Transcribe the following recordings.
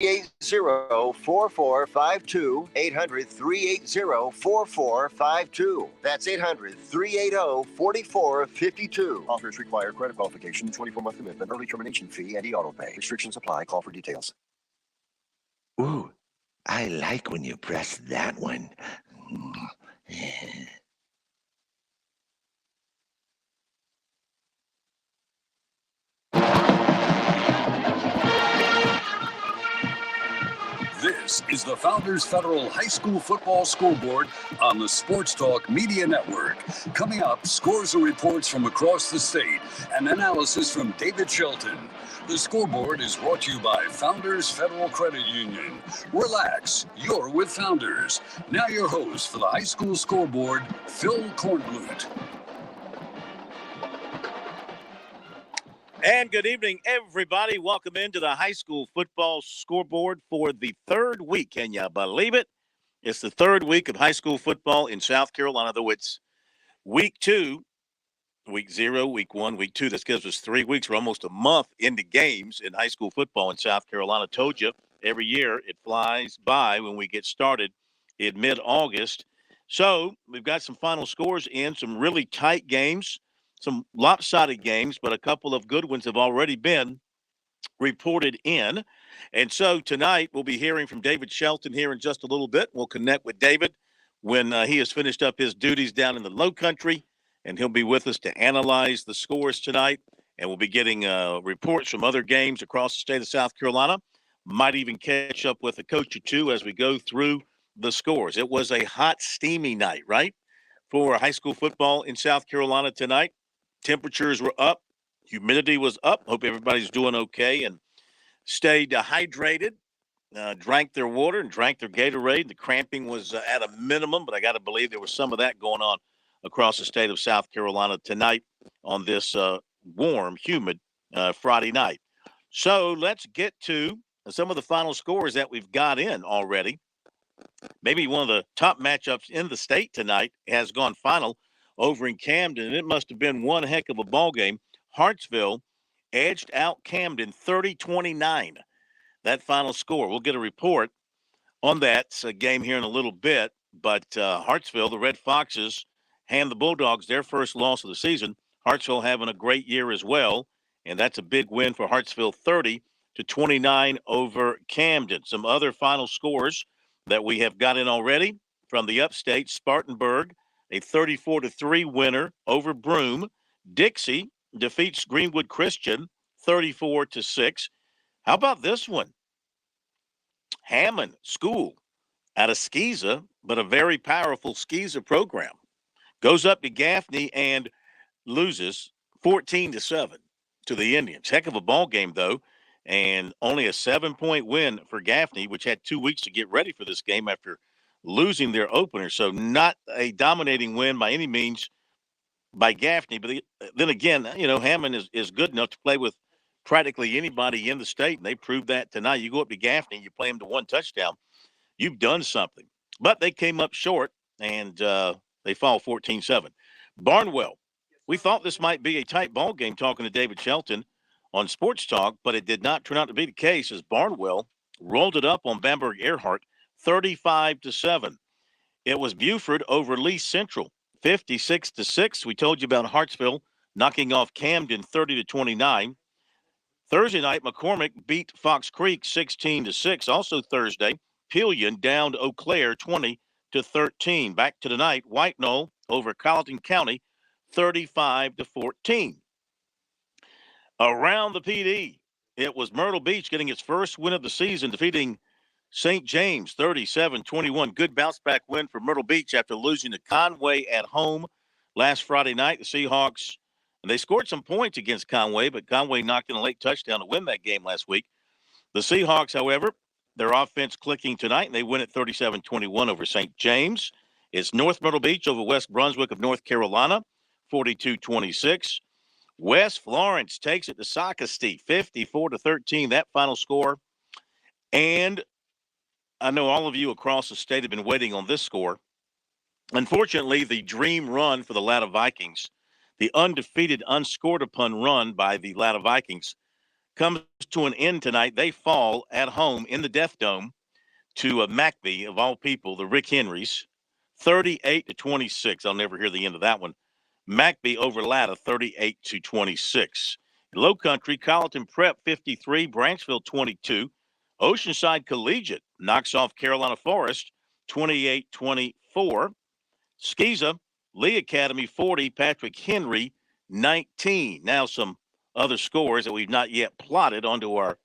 800-380-4452. 800-380-4452. That's 800-380-4452. Offers require credit qualification, 24-month commitment, early termination fee, and e-auto pay. Restrictions apply. Call for details. Ooh, I like when you press that one. This is the Founders Federal High School Football Scoreboard on the Sports Talk Media Network. Coming up, scores and reports from across the state and analysis from David Shelton. The Scoreboard is brought to you by Founders Federal Credit Union. Relax, you're with Founders. Now your host for the High School Scoreboard, Phil Kornblut. And good evening, everybody. Welcome into the High School Football Scoreboard for the third week. Can you believe it? It's the third week of high school football in South Carolina, though it's week 2, week 0, week 1, week 2. This gives us 3 weeks. We're almost a month into games in high school football in South Carolina. Told you, every year it flies by when we get started in mid-August. So we've got some final scores in, some really tight games. Some lopsided games, but a couple of good ones have already been reported in. And so tonight we'll be hearing from David Shelton here in just a little bit. We'll connect with David when he has finished up his duties down in the Low Country, and he'll be with us to analyze the scores tonight. And we'll be getting reports from other games across the state of South Carolina. Might even catch up with a coach or two as we go through the scores. It was a hot, steamy night, right, for high school football in South Carolina tonight. Temperatures were up. Humidity was up. Hope everybody's doing okay and stayed hydrated, drank their water and drank their Gatorade. The cramping was at a minimum, but I got to believe there was some of that going on across the state of South Carolina tonight on this warm, humid Friday night. So let's get to some of the final scores that we've got in already. Maybe one of the top matchups in the state tonight has gone final over in Camden, and it must have been one heck of a ball game. Hartsville edged out Camden 30-29. That final score. We'll get a report on that game here in a little bit. But Hartsville, the Red Foxes, hand the Bulldogs their first loss of the season. Hartsville having a great year as well, and that's a big win for Hartsville, 30-29 over Camden. Some other final scores that we have got in already from the upstate. Spartanburg, a 34-3 winner over Broome. Dixie defeats Greenwood Christian 34-6. How about this one? Hammond School out of Skeeza, but a very powerful Skeeza program, goes up to Gaffney and loses 14-7 to the Indians. Heck of a ball game, though, and only a 7-point win for Gaffney, which had 2 weeks to get ready for this game after losing their opener. So not a dominating win by any means by Gaffney. But then again, Hammond is good enough to play with practically anybody in the state, and they proved that tonight. You go up to Gaffney and you play them to one touchdown, you've done something. But they came up short, and they fall 14-7. Barnwell, we thought this might be a tight ball game talking to David Shelton on Sports Talk, but it did not turn out to be the case as Barnwell rolled it up on Bamberg-Earhart 35-7. It was Buford over Lee Central, 56-6. We told you about Hartsville knocking off Camden 30-29. Thursday night, McCormick beat Fox Creek 16-6. Also Thursday, Pillion downed Eau Claire 20-13. Back to tonight, White Knoll over Colleton County 35-14. Around the PD, it was Myrtle Beach getting its first win of the season, defeating St. James 37-21. Good bounce back win for Myrtle Beach after losing to Conway at home last Friday night. The Seahawks, and they scored some points against Conway, but Conway knocked in a late touchdown to win that game last week. The Seahawks, however, their offense clicking tonight, and they win at 37-21 over St. James. It's North Myrtle Beach over West Brunswick of North Carolina, 42-26. West Florence takes it to Socastee, 54-13, that final score. And I know all of you across the state have been waiting on this score. Unfortunately, the dream run for the Latta Vikings, the undefeated, unscored upon run by the Latta Vikings, comes to an end tonight. They fall at home in the Death Dome to McBee, of all people, the Rick Henrys, 38-26. I'll never hear the end of that one. McBee over Latta, 38-26. Low Country, Colleton Prep, 53, Branchville, 22. Oceanside Collegiate knocks off Carolina Forest, 28-24. Skeeza, Lee Academy, 40, Patrick Henry, 19. Now some other scores that we've not yet plotted onto our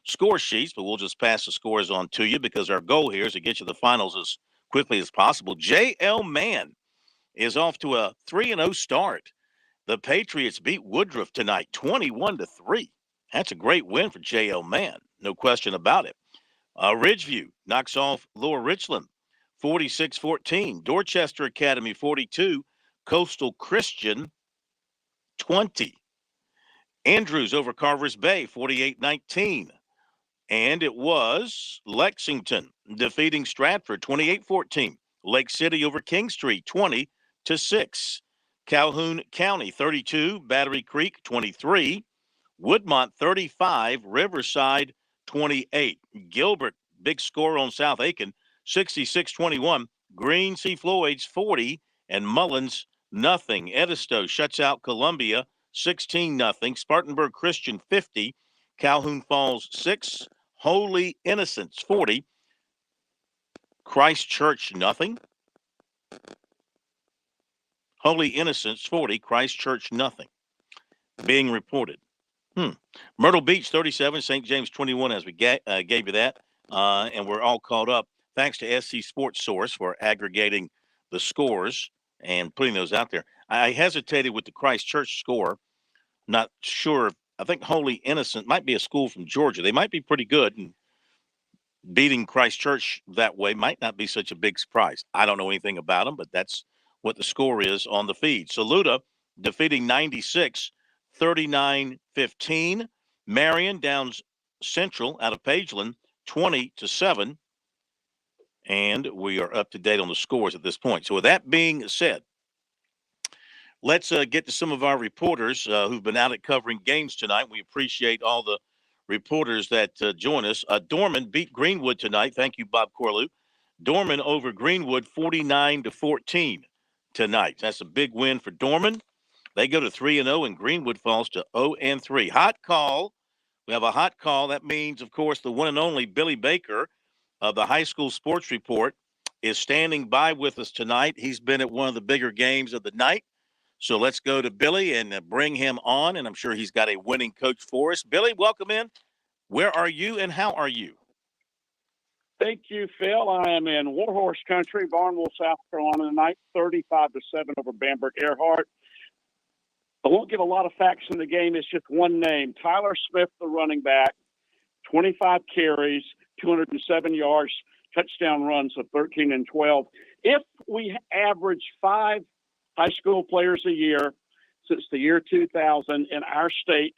score sheets, but we'll just pass the scores on to you because our goal here is to get you the finals as quickly as possible. J.L. Mann is off to a 3-0 start. The Patriots beat Woodruff tonight, 21-3. That's a great win for J.L. Mann, no question about it. Ridgeview knocks off Lower Richland, 46-14. Dorchester Academy, 42. Coastal Christian, 20. Andrews over Carver's Bay, 48-19. And it was Lexington defeating Stratford, 28-14. Lake City over King Street, 20-6. Calhoun County, 32. Battery Creek, 23. Woodmont, 35. Riverside, 28. Gilbert, big score on South Aiken, 66-21. Green C. Floyd's, 40. And Mullins, nothing. Edisto shuts out Columbia, 16-0. Spartanburg Christian, 50. Calhoun Falls, 6. Holy Innocents, 40. Christ Church, nothing. Holy Innocents, 40. Christ Church, nothing. Being reported. Myrtle Beach, 37. St. James, 21, as we gave you that. And we're all caught up. Thanks to SC Sports Source for aggregating the scores and putting those out there. I hesitated with the Christ Church score. Not sure. I think Holy Innocent might be a school from Georgia. They might be pretty good, and beating Christ Church that way might not be such a big surprise. I don't know anything about them, but that's what the score is on the feed. Saluda defeating 96, 39-15. Marion Downs Central out of Pageland, 20-7. And we are up to date on the scores at this point. So with that being said, let's get to some of our reporters who've been out at covering games tonight. We appreciate all the reporters that join us. Dorman beat Greenwood tonight. Thank you, Bob Corlew. Dorman over Greenwood, 49-14 tonight. That's a big win for Dorman. They go to 3-0, and Greenwood falls to 0-3. Hot call. We have a hot call. That means, of course, the one and only Billy Baker of the High School Sports Report is standing by with us tonight. He's been at one of the bigger games of the night. So let's go to Billy and bring him on, and I'm sure he's got a winning coach for us. Billy, welcome in. Where are you and how are you? Thank you, Phil. I am in Warhorse Country, Barnwell, South Carolina tonight, 35-7 over Bamberg Earhart. I won't give a lot of facts in the game. It's just one name. Tyler Smith, the running back, 25 carries, 207 yards, touchdown runs of 13 and 12. If we average 5 high school players a year since the year 2000 in our state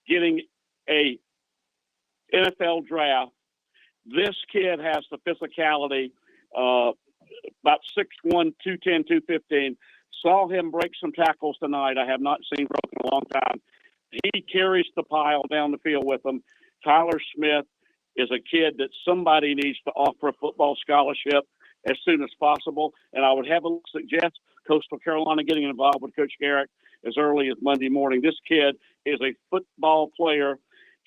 getting a NFL draft, this kid has the physicality, about 6'1", 210, 215. Saw him break some tackles tonight. I have not seen broken in a long time. He carries the pile down the field with him. Tyler Smith is a kid that somebody needs to offer a football scholarship as soon as possible. And I would heavily suggest Coastal Carolina getting involved with Coach Garrett as early as Monday morning. This kid is a football player,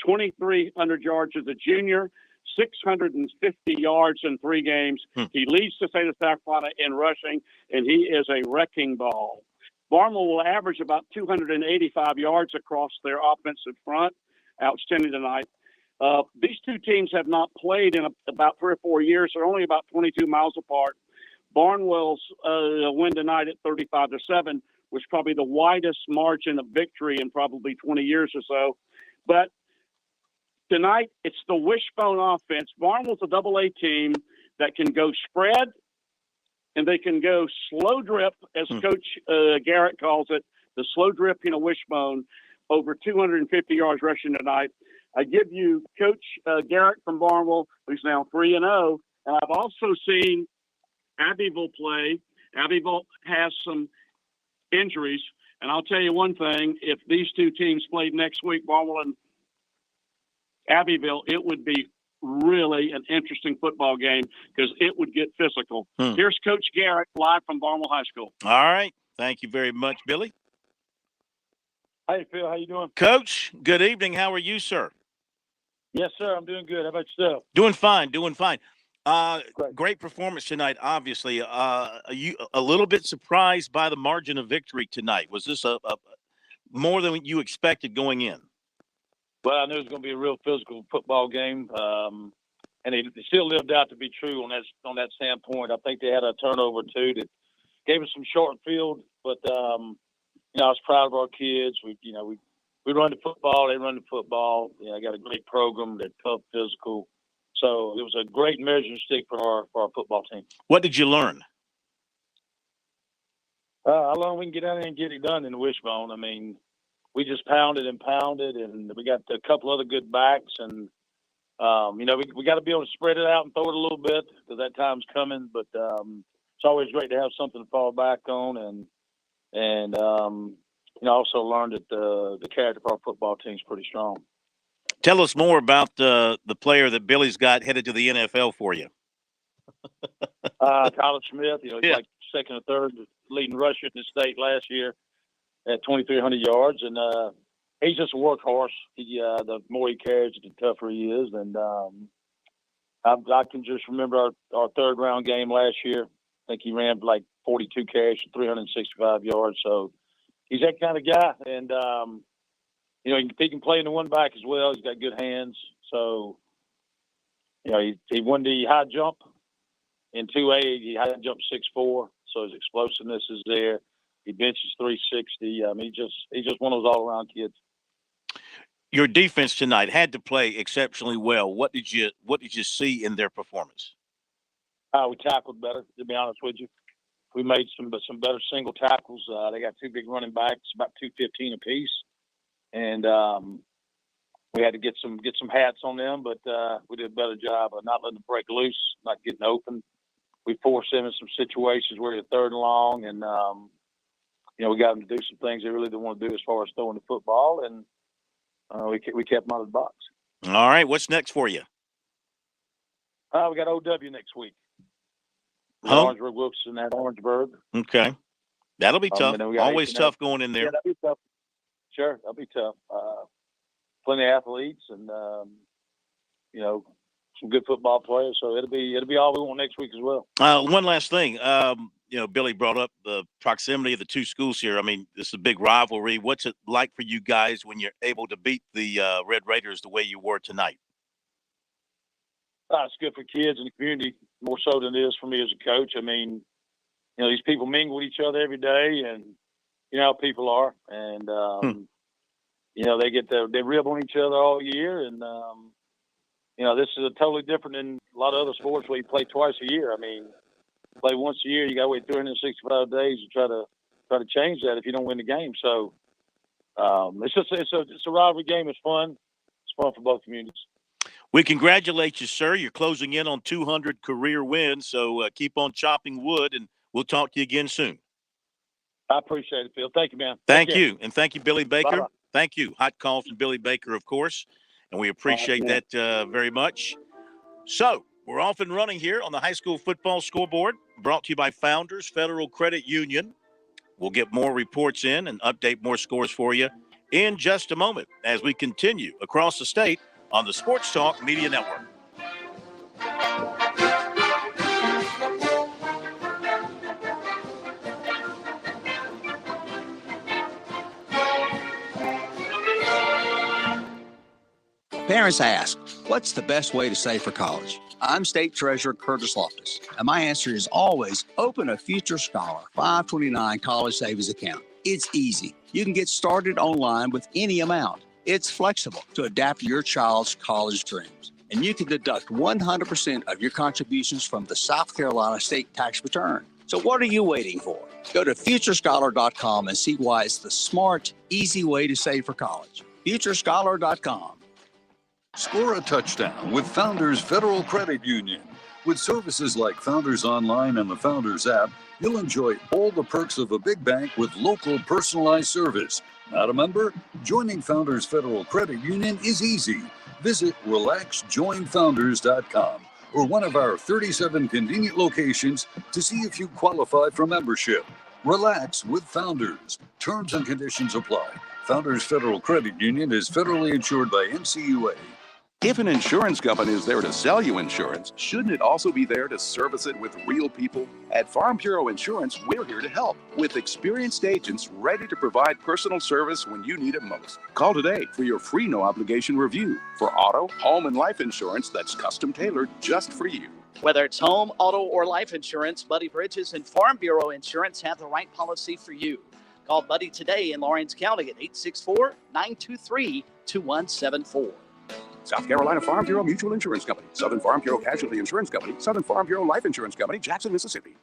2,300 yards as a junior, 650 yards in 3 games. He leads the state of South Carolina in rushing, and he is a wrecking ball. Barnwell will average about 285 yards across their offensive front. Outstanding tonight. These two teams have not played in about 3 or 4 years. They're only about 22 miles apart. Barnwell's win tonight at 35-7 was probably the widest margin of victory in probably 20 years or so. But tonight, it's the wishbone offense. Barnwell's a double-A team that can go spread, and they can go slow drip, as Coach Garrett calls it, the slow drip, wishbone, over 250 yards rushing tonight. I give you Coach Garrett from Barnwell, who's now 3-0, and I've also seen Abbeville play. Abbeville has some injuries, and I'll tell you one thing, if these two teams played next week, Barnwell and Abbeville, it would be really an interesting football game because it would get physical. Here's Coach Garrett live from Barnwell High School. All right. Thank you very much, Billy. Hey, Phil, how you doing? Coach, good evening. How are you, sir? Yes, sir. I'm doing good. How about yourself? Doing fine. Great performance tonight, obviously. Are you a little bit surprised by the margin of victory tonight? Was this a more than you expected going in? Well, I knew it was going to be a real physical football game, and it still lived out to be true on that standpoint. I think they had a turnover too that gave us some short field, but I was proud of our kids. We run the football, they run the football. I got a great program. They're tough, physical. So it was a great measuring stick for our football team. What did you learn? I learned we can get out there and get it done in the wishbone. I mean, we just pounded, and we got a couple other good backs, and we got to be able to spread it out and throw it a little bit because that time's coming. But it's always great to have something to fall back on, and I also learned that the character of our football team is pretty strong. Tell us more about the player that Billy's got headed to the NFL for you. Tyler Smith, he's like second or third leading rusher in the state last year at 2,300 yards, and he's just a workhorse. The more he carries, the tougher he is. And I can just remember our third round game last year. I think he ran like 42 carries for 365 yards. So he's that kind of guy, and he can play in the one back as well. He's got good hands. So he won the high jump in 2A. He high jumped 6'4", so his explosiveness is there. He benches 360. He's just one of those all-around kids. Your defense tonight had to play exceptionally well. What did you see in their performance? We tackled better, to be honest with you. We made some better single tackles. They got two big running backs, about 215 apiece, and we had to get some hats on them. But we did a better job of not letting them break loose, not getting open. We forced them in some situations where they're third and long, and we got them to do some things they really didn't want to do as far as throwing the football, and we kept them out of the box. All right, what's next for you? We got OW next week. Orangeburg, Wilson at Orangeburg. Okay, that'll be tough. Always tough going in there. Yeah, that'll be tough. Sure, that'll be tough. Plenty of athletes, and some good football players. So it'll be all we want next week as well. One last thing. Billy brought up the proximity of the two schools here. I mean, this is a big rivalry. What's it like for you guys when you're able to beat the Red Raiders the way you were tonight? It's good for kids in the community, more so than it is for me as a coach. I mean, these people mingle with each other every day, and you know how people are, and they rib on each other all year, and this is a totally different than a lot of other sports where you play twice a year. I mean, play once a year, you got to wait 365 days to try to change that if you don't win the game. So it's a rivalry game. It's fun. It's fun for both communities. We congratulate you, sir. You're closing in on 200 career wins, so keep on chopping wood, and we'll talk to you again soon. I appreciate it, Phil. Thank you, man. Thank you. And thank you, Billy Baker. Bye-bye. Thank you. Hot call from Billy Baker, of course, and we appreciate that very much. So we're off and running here on the high school football scoreboard, brought to you by Founders Federal Credit Union. We'll get more reports in and update more scores for you in just a moment as we continue across the state on the Sports Talk Media Network. Parents ask, what's the best way to save for college? I'm State Treasurer Curtis Loftus, and my answer is always open a Future Scholar 529 college savings account. It's easy. You can get started online with any amount. It's flexible to adapt to your child's college dreams. And you can deduct 100% of your contributions from the South Carolina state tax return. So what are you waiting for? Go to futurescholar.com and see why it's the smart, easy way to save for college. Futurescholar.com. Score a touchdown with Founders Federal Credit Union. With services like Founders Online and the Founders app, you'll enjoy all the perks of a big bank with local personalized service. Not a member? Joining Founders Federal Credit Union is easy. Visit relaxjoinfounders.com or one of our 37 convenient locations to see if you qualify for membership. Relax with Founders. Terms and conditions apply. Founders Federal Credit Union is federally insured by NCUA. If an insurance company is there to sell you insurance, shouldn't it also be there to service it with real people? At Farm Bureau Insurance, we're here to help with experienced agents ready to provide personal service when you need it most. Call today for your free no-obligation review for auto, home, and life insurance that's custom tailored just for you. Whether it's home, auto, or life insurance, Buddy Bridges and Farm Bureau Insurance have the right policy for you. Call Buddy today in Lawrence County at 864-923-2174. South Carolina Farm Bureau Mutual Insurance Company, Southern Farm Bureau Casualty Insurance Company, Southern Farm Bureau Life Insurance Company, Jackson, Mississippi.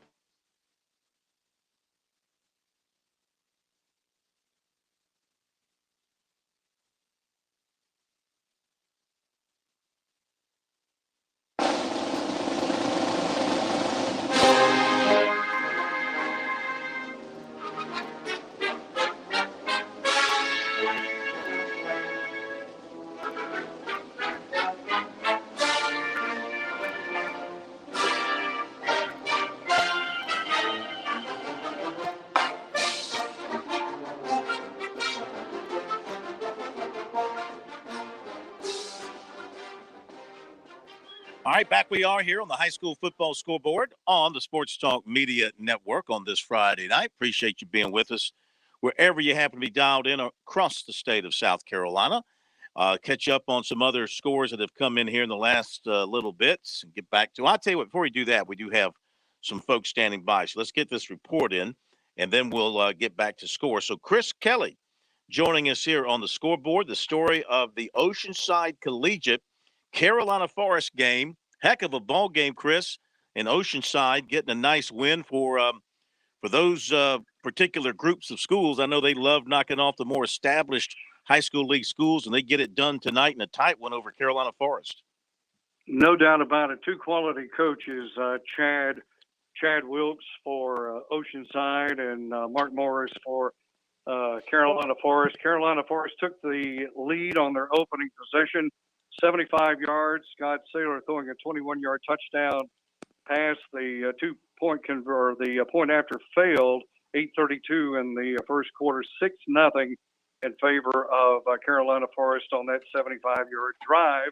All right, back we are here on the high school football scoreboard on the Sports Talk Media Network on this Friday night. Appreciate you being with us wherever you happen to be dialed in across the state of South Carolina. Catch up on some other scores that have come in here in the last little bits and get back to. I'll tell you what, before we do that, we do have some folks standing by. So let's get this report in, and then we'll get back to score. So Chris Kelly joining us here on the scoreboard, the story of the Oceanside Collegiate Carolina Forest game. Heck of a ball game, Chris, in Oceanside, getting a nice win for those particular groups of schools. I know they love knocking off the more established high school league schools, and they get it done tonight in a tight one over Carolina Forest. No doubt about it. Two quality coaches, Chad Wilkes for Oceanside and Mark Morris for Carolina Forest. Carolina Forest took the lead on their opening possession, 75 yards. Scott Saylor throwing a 21-yard touchdown pass. The two-point the point after failed. 8:32 in the first quarter, 6-0 in favor of Carolina Forest on that 75-yard drive.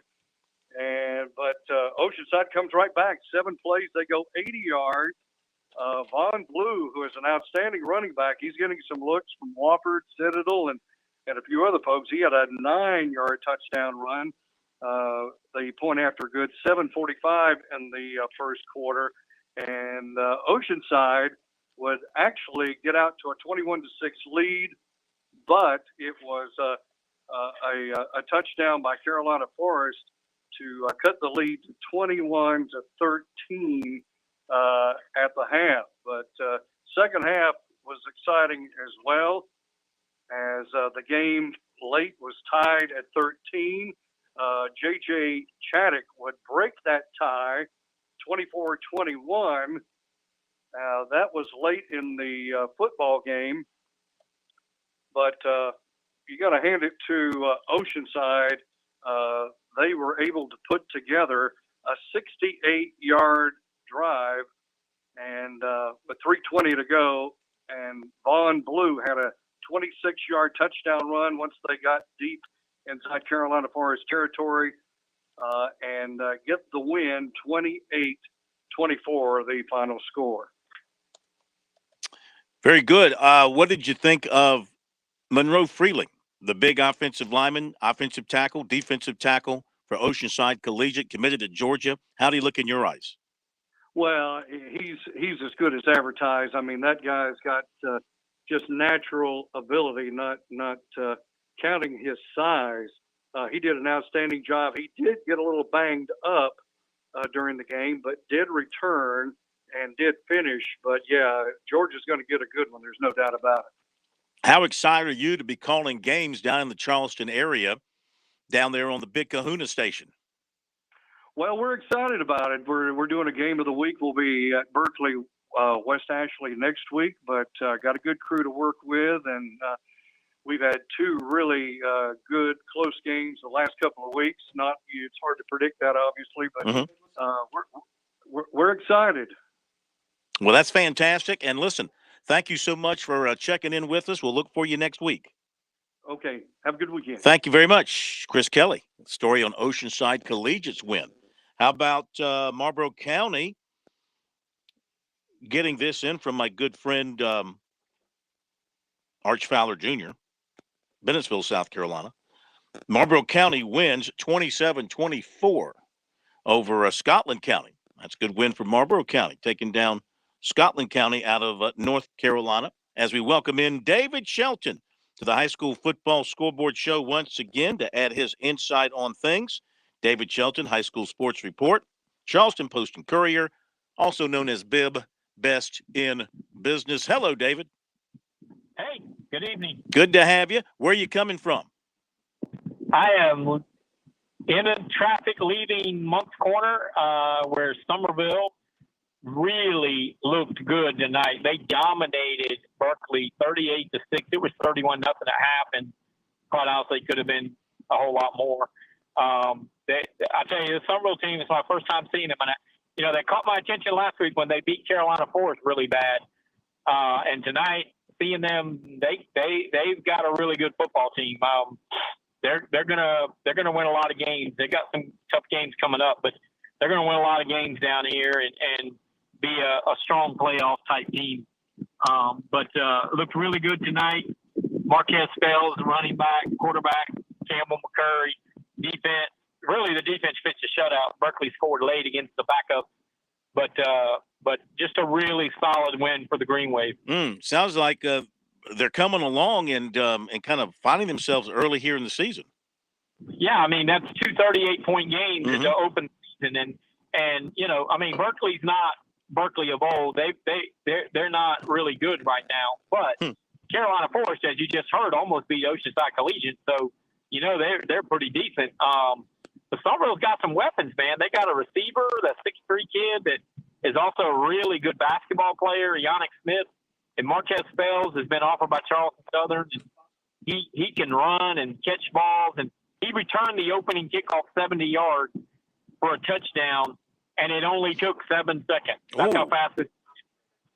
But Oceanside comes right back. 7 plays, they go 80 yards. Vaughn Blue, who is an outstanding running back, he's getting some looks from Wofford, Citadel, and a few other folks. He had a 9-yard touchdown run. The point after good, 7:45 in the first quarter. And Oceanside would actually get out to a 21-6 lead, but it was a touchdown by Carolina Forest to cut the lead to 21-13 at the half. But second half was exciting as well, as the game late was tied at 13. J.J. Chaddock would break that tie, 24-21. That was late in the football game, but you got to hand it to Oceanside. They were able to put together a 68-yard drive, and with 3:20 to go, and Vaughn Blue had a 26-yard touchdown run once they got deep inside Carolina Forest territory, and get the win, 28-24, the final score. Very good. What did you think of Monroe Freeling, the big offensive lineman, offensive tackle, defensive tackle for Oceanside Collegiate, committed to Georgia? How do you look in your eyes? Well, he's as good as advertised. I mean, that guy's got just natural ability, not counting his size. He did an outstanding job. He did get a little banged up during the game, but did return and did finish. But, yeah, Georgia's going to get a good one. There's no doubt about it. How excited are you to be calling games down in the Charleston area, down there on the Big Kahuna station? Well, we're excited about it. We're doing a game of the week. We'll be at Berkeley, West Ashley next week, but got a good crew to work with, and we've had two really good close games the last couple of weeks. It's hard to predict that, obviously, but we're excited. Well, that's fantastic. And listen, thank you so much for checking in with us. We'll look for you next week. Okay. Have a good weekend. Thank you very much, Chris Kelly. Story on Oceanside Collegiate's win. How about Marlboro County getting this in from my good friend Arch Fowler Jr., Bennettsville, South Carolina. Marlboro County wins 27-24 over Scotland County. That's a good win for Marlboro County, taking down Scotland County out of North Carolina. As we welcome in David Shelton to the high school football scoreboard show once again to add his insight on things. David Shelton, High School Sports Report, Charleston Post and Courier, also known as Bib, Best in Business. Hello, David. Hey, good evening. Good to have you. Where are you coming from? I am in traffic leaving Moncks Corner, where Somerville really looked good tonight. They dominated Berkeley 38-6. It was 31-0 at half, and quite honestly, could have been a whole lot more. I tell you, the Somerville team is my first time seeing them, and they caught my attention last week when they beat Carolina Forest really bad. And tonight, seeing them, they've got a really good football team. They're gonna win a lot of games. They got some tough games coming up, but they're gonna win a lot of games down here and be a strong playoff type team. But looked really good tonight. Marquez Spells, running back, quarterback, Campbell McCurry, defense. Really, the defense fits the shutout. Berkeley scored late against the backup, but just a really solid win for the Green Wave. Sounds like they're coming along and kind of finding themselves early here in the season. Yeah, I mean that's 2 38-point games to open season, and Berkeley's not Berkeley of old. They're not really good right now, but Carolina Forest, as you just heard, almost beat Oceanside Collegiate, so they're pretty decent. But Somerville's got some weapons, man. They got a receiver, that 6'3" kid that is also a really good basketball player, Yannick Smith. And Marquez Spells has been offered by Charleston Southern. He can run and catch balls, and he returned the opening kickoff 70 yards for a touchdown, and it only took 7 seconds. That's how fast it is.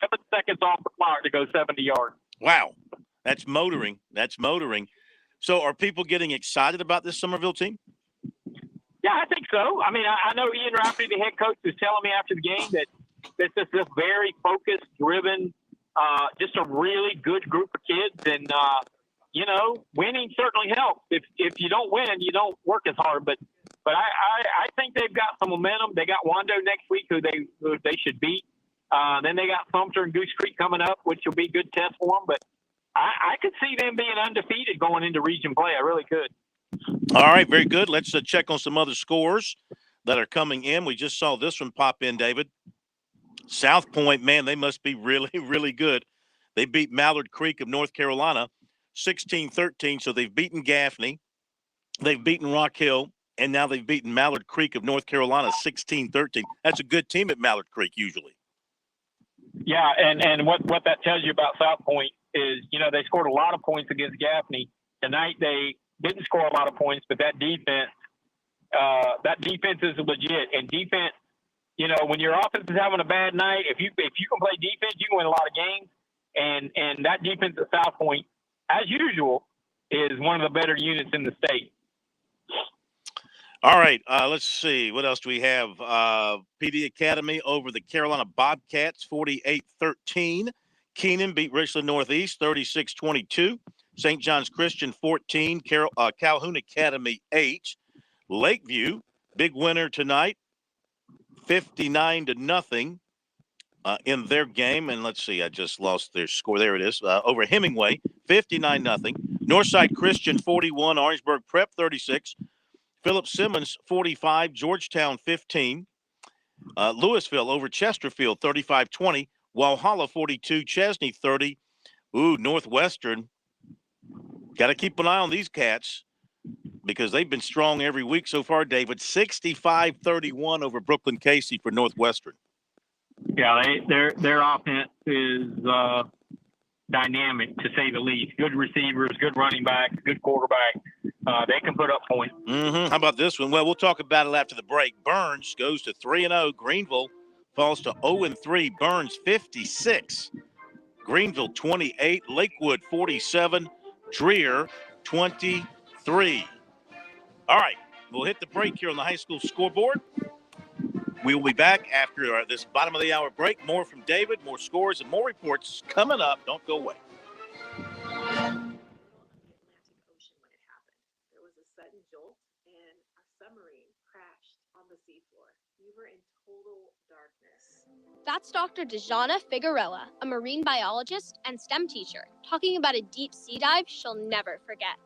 7 seconds off the clock to go 70 yards. Wow. That's motoring. So are people getting excited about this Somerville team? Yeah, I think so. I mean, I know Ian Rafferty, the head coach, was telling me after the game that this is very focused, driven, just a really good group of kids. And, winning certainly helps. If you don't win, you don't work as hard. But I think they've got some momentum. They got Wando next week, who they should beat. Then they got Sumter and Goose Creek coming up, which will be a good test for them. But I could see them being undefeated going into region play. I really could. All right, very good. Let's check on some other scores that are coming in. We just saw this one pop in, David. South Point, man, they must be really, really good. They beat Mallard Creek of North Carolina 16-13, so they've beaten Gaffney. They've beaten Rock Hill, and now they've beaten Mallard Creek of North Carolina 16-13. That's a good team at Mallard Creek usually. Yeah, and what that tells you about South Point is, they scored a lot of points against Gaffney. Tonight they didn't score a lot of points, but that defense is legit. And defense, when your offense is having a bad night, if you can play defense, you can win a lot of games. And that defense at South Point, as usual, is one of the better units in the state. All right, let's see. What else do we have? PD Academy over the Carolina Bobcats, 48-13. Keenan beat Richland Northeast, 36-22. St. John's Christian, 14. Calhoun Academy, 8. Lakeview, big winner tonight, 59-0 in their game. And let's see, I just lost their score. There it is. Over Hemingway, 59-0. Northside Christian, 41. Orangeburg Prep, 36. Philip Simmons, 45. Georgetown, 15. Louisville over Chesterfield, 35-20. Walhalla, 42. Chesney, 30. Northwestern. Got to keep an eye on these cats because they've been strong every week so far, David. 65-31 over Brooklyn Casey for Northwestern. Yeah, their offense is dynamic, to say the least. Good receivers, good running backs, good quarterback. They can put up points. How about this one? Well, we'll talk about it after the break. Burns goes to 3-0. Greenville falls to 0-3. Burns 56. Greenville 28. Lakewood 47. Dreer 23. All right, we'll hit the break here on the high school scoreboard. We will be back after this bottom of the hour break. More from David, more scores, and more reports coming up. Don't go away. There was a sudden jolt, and a submarine crashed on the seafloor. We were in total darkness. That's Dr. Dejana Figueroa, a marine biologist and STEM teacher, talking about a deep sea dive she'll never forget.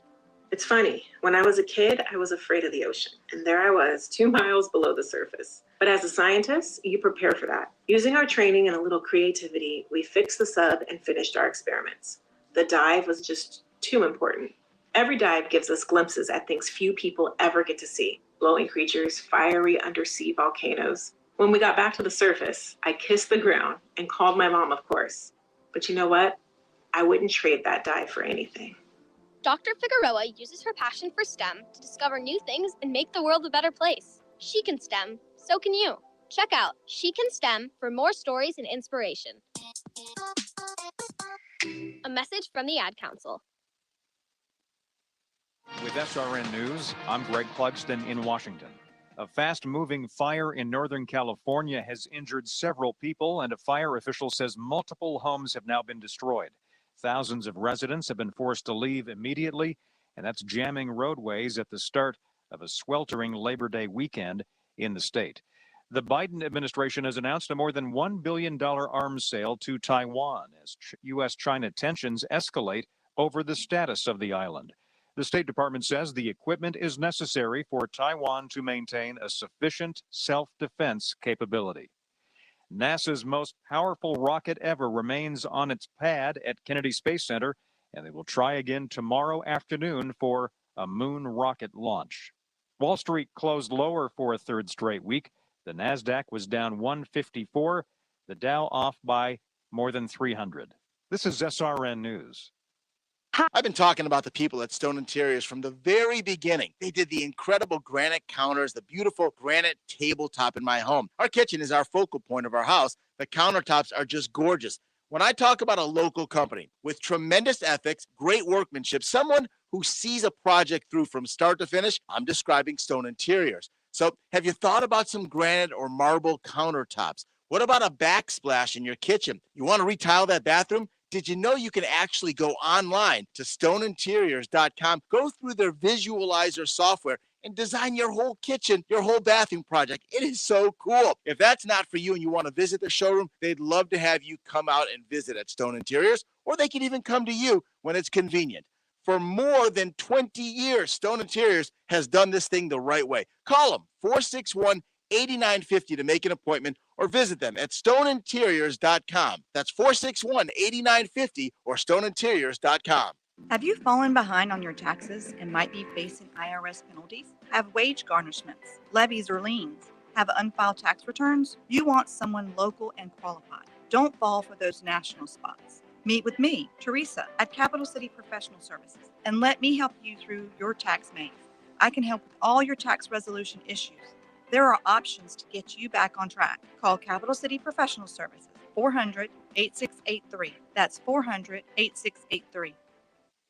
It's funny, when I was a kid, I was afraid of the ocean, and there I was, 2 miles below the surface. But as a scientist, you prepare for that. Using our training and a little creativity, we fixed the sub and finished our experiments. The dive was just too important. Every dive gives us glimpses at things few people ever get to see. Glowing creatures, fiery undersea volcanoes. When we got back to the surface, I kissed the ground and called my mom, of course. But you know what? I wouldn't trade that dive for anything. Dr. Figueroa uses her passion for STEM to discover new things and make the world a better place. She can STEM, so can you. Check out She Can STEM for more stories and inspiration. A message from the Ad Council. With SRN News, I'm Greg Clugston in Washington. A fast-moving fire in Northern California has injured several people, and a fire official says multiple homes have now been destroyed. Thousands of residents have been forced to leave immediately, and that's jamming roadways at the start of a sweltering Labor Day weekend in the state. The Biden administration has announced a more than $1 billion arms sale to Taiwan as U.S.-China tensions escalate over the status of the island. The State Department says the equipment is necessary for Taiwan to maintain a sufficient self-defense capability. NASA's most powerful rocket ever remains on its pad at Kennedy Space Center, and they will try again tomorrow afternoon for a moon rocket launch. Wall Street closed lower for a third straight week. The NASDAQ was down 154, the Dow off by more than 300. This is SRN News. I've been talking about the people at Stone Interiors from the very beginning. They did the incredible granite counters, the beautiful granite tabletop in my home. Our kitchen is our focal point of our house. The countertops are just gorgeous. When I talk about a local company with tremendous ethics, great workmanship, someone who sees a project through from start to finish, I'm describing Stone Interiors. So have you thought about some granite or marble countertops? What about a backsplash in your kitchen? You want to retile that bathroom? Did you know you can actually go online to stoneinteriors.com, go through their visualizer software, and design your whole kitchen, your whole bathroom project? It is so cool. If that's not for you and you want to visit the showroom, they'd love to have you come out and visit at Stone Interiors, or they can even come to you when it's convenient. For more than 20 years, Stone Interiors has done this thing the right way. Call them 461-8950 to make an appointment, or visit them at stoneinteriors.com. That's 461-8950 or stoneinteriors.com. Have you fallen behind on your taxes and might be facing IRS penalties? Have wage garnishments, levies, or liens? Have unfiled tax returns? You want someone local and qualified. Don't fall for those national spots. Meet with me, Teresa, at Capital City Professional Services, and let me help you through your tax maze. I can help with all your tax resolution issues. There are options to get you back on track. Call Capital City Professional Services, 400-8683. That's 400-8683.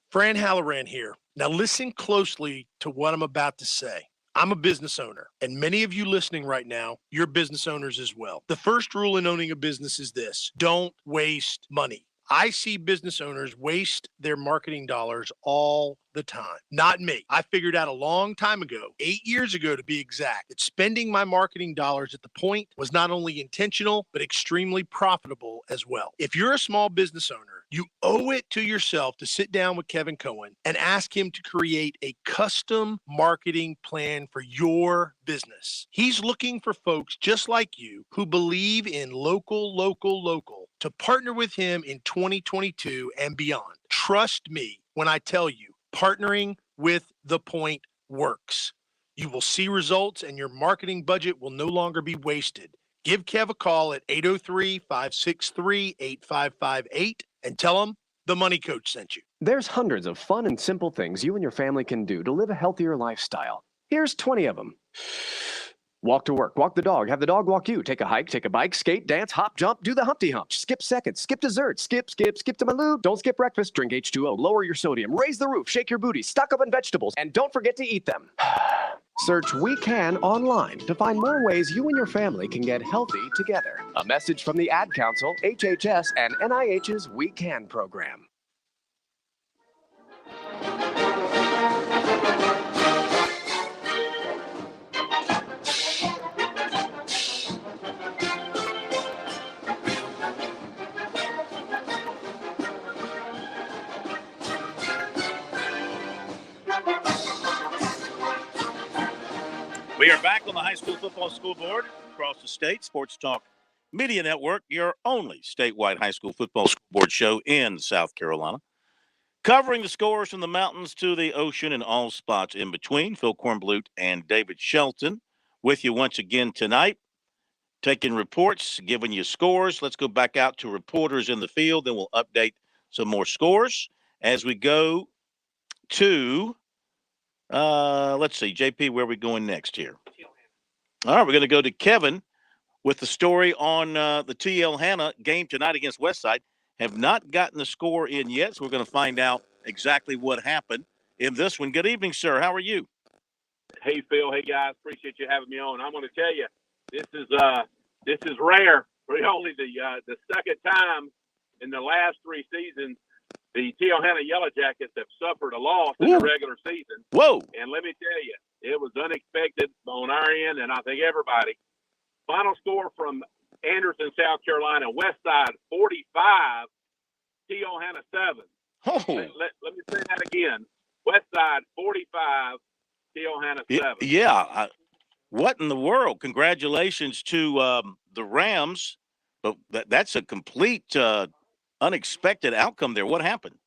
Fran Halloran here. Now listen closely to what I'm about to say. I'm a business owner, and many of you listening right now, you're business owners as well. The first rule in owning a business is this: don't waste money. I see business owners waste their marketing dollars all the time. Not me. I figured out a long time ago, 8 years ago to be exact, that spending my marketing dollars at the point was not only intentional, but extremely profitable as well. If you're a small business owner, you owe it to yourself to sit down with Kevin Cohen and ask him to create a custom marketing plan for your business. He's looking for folks just like you who believe in local, to partner with him in 2022 and beyond. Trust me when I tell you, partnering with The Point works. You will see results and your marketing budget will no longer be wasted. Give Kev a call at 803-563-8558 and tell him The Money Coach sent you. There's hundreds of fun and simple things you and your family can do to live a healthier lifestyle. Here's 20 of them. Walk to work, walk the dog, have the dog walk you, take a hike, take a bike, skate, dance, hop, jump, do the Humpty Hump, skip seconds, skip dessert, skip to my lube, don't skip breakfast, drink H2O, lower your sodium, raise the roof, shake your booty, stock up on vegetables, and don't forget to eat them. Search We Can online to find more ways you and your family can get healthy together. A message from the Ad Council, HHS, and NIH's We Can program. We are back on the High School Football Scoreboard across the state. Sports Talk Media Network, your only statewide high school football scoreboard show in South Carolina. Covering the scores from the mountains to the ocean and all spots in between. Phil Kornblut and David Shelton with you once again tonight. Taking reports, giving you scores. Let's go back out to reporters in the field, then we'll update some more scores as we go to let's see, JP, where are we going next here? All right, we're going to go to Kevin with the story on the TL Hannah game tonight against Westside. Have not gotten the score in yet, so we're going to find out exactly what happened in this one. Good evening, sir. How are you? Hey, Phil. Hey, guys. Appreciate you having me on. I'm going to tell you, this is rare. We're only the second time in the last 3 seasons the TL Hannah Yellow Jackets have suffered a loss in the regular season. Whoa. And let me tell you, it was unexpected on our end, and I think everybody. Final score from Anderson, South Carolina, Westside 45, TL Hannah 7. Oh. Let me say that again. Westside 45, TL Hannah 7. Yeah. What in the world? Congratulations to the Rams, but that's a complete unexpected outcome there. What happened?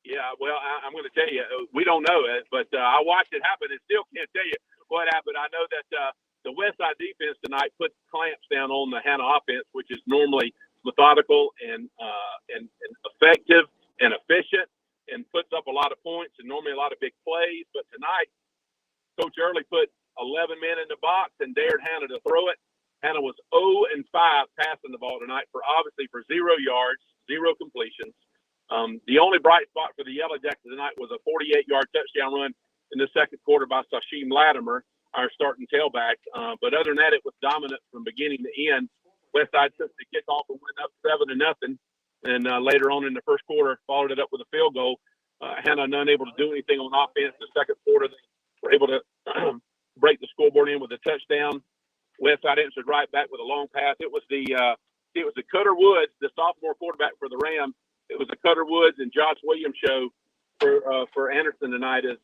Yeah, well, I'm going to tell you, we don't know it, but I watched it happen and still can't tell you what happened. I know that the Westside defense tonight put clamps down on the Hannah offense, which is normally methodical and effective and efficient and puts up a lot of points and normally a lot of big plays. But tonight, Coach Early put 11 men in the box and dared Hannah to throw it. Hannah was 0-5 passing the ball tonight for 0 yards, 0 completions. The only bright spot for the Yellow Jackets tonight was a 48-yard touchdown run in the second quarter by Sashim Latimer, our starting tailback. But other than that, it was dominant from beginning to end. Westside took the kickoff and went up 7-0. And later on in the first quarter, followed it up with a field goal. Hannah unable to do anything on offense. The second quarter, they were able to break the scoreboard in with a touchdown. Westside answered right back with a long pass. It was the Cutter Woods, the sophomore quarterback for the Rams. It was the Cutter Woods and Josh Williams show for Anderson tonight as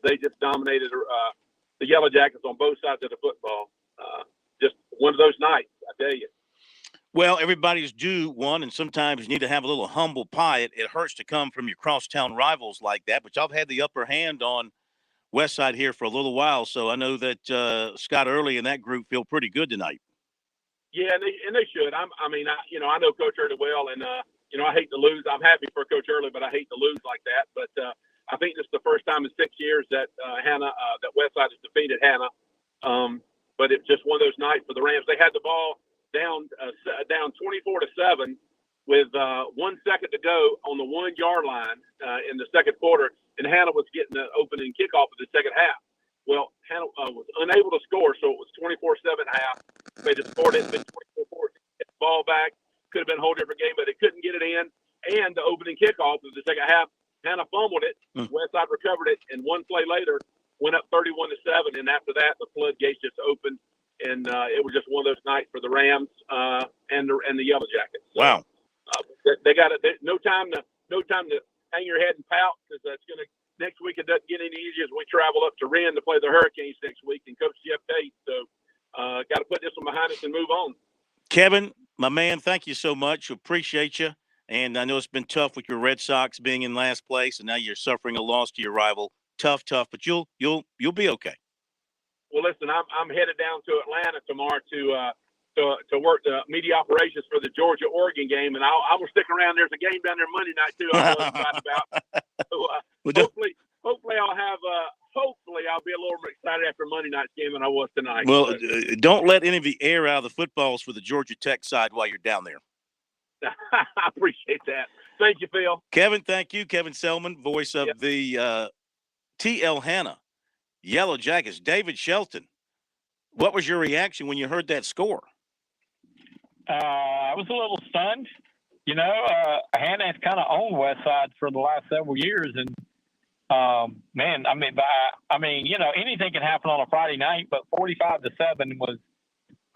they just dominated the Yellow Jackets on both sides of the football. Just one of those nights, I tell you. Well, everybody's due one, and sometimes you need to have a little humble pie. It hurts to come from your crosstown rivals like that, but y'all have had the upper hand on Westside here for a little while, so I know that Scott Early and that group feel pretty good tonight. Yeah, and they should. I know Coach Early well, and I hate to lose. I'm happy for Coach Early, but I hate to lose like that. But I think this is the first time in 6 years that that Westside has defeated Hannah. But it's just one of those nights for the Rams. They had the ball down 24-7 with 1 second to go on the 1 yard line in the second quarter, and Hannah was getting the opening kickoff of the second half. Well, Hannah was unable to score, so it was 24-7 half. They just scored it, been 24-4. Ball back. Could have been a whole different game, but they couldn't get it in. And the opening kickoff of the second half, Hannah fumbled it. Westside recovered it, and 1 play later went up 31-7. And after that, the floodgates just opened, and it was just one of those nights for the Rams and the Yellow Jackets. So, wow. They got it. No time to hang your head and pout, because that's going to next week. It doesn't get any easier as we travel up to Wren to play the Hurricanes next week and Coach Jeff Tate. So got to put this one behind us and move on. Kevin, my man, thank you so much. Appreciate you. And I know it's been tough with your Red Sox being in last place, and now you're suffering a loss to your rival. Tough, but you'll be okay. Well, listen, I'm headed down to Atlanta tomorrow to to work the media operations for the Georgia-Oregon game, and I will stick around. There's a game down there Monday night too. I'm really excited about. So hopefully I'll be a little more excited after Monday night's game than I was tonight. Well, don't let any of the air out of the footballs for the Georgia Tech side while you're down there. I appreciate that. Thank you, Phil. Kevin, thank you. Kevin Selman, voice of the T.L. Hanna Yellow Jackets. David Shelton, what was your reaction when you heard that score? I was a little stunned. You know, Hannah has kind of owned West Side for the last several years, and man, I mean, you know, anything can happen on a Friday night, but 45-7 was.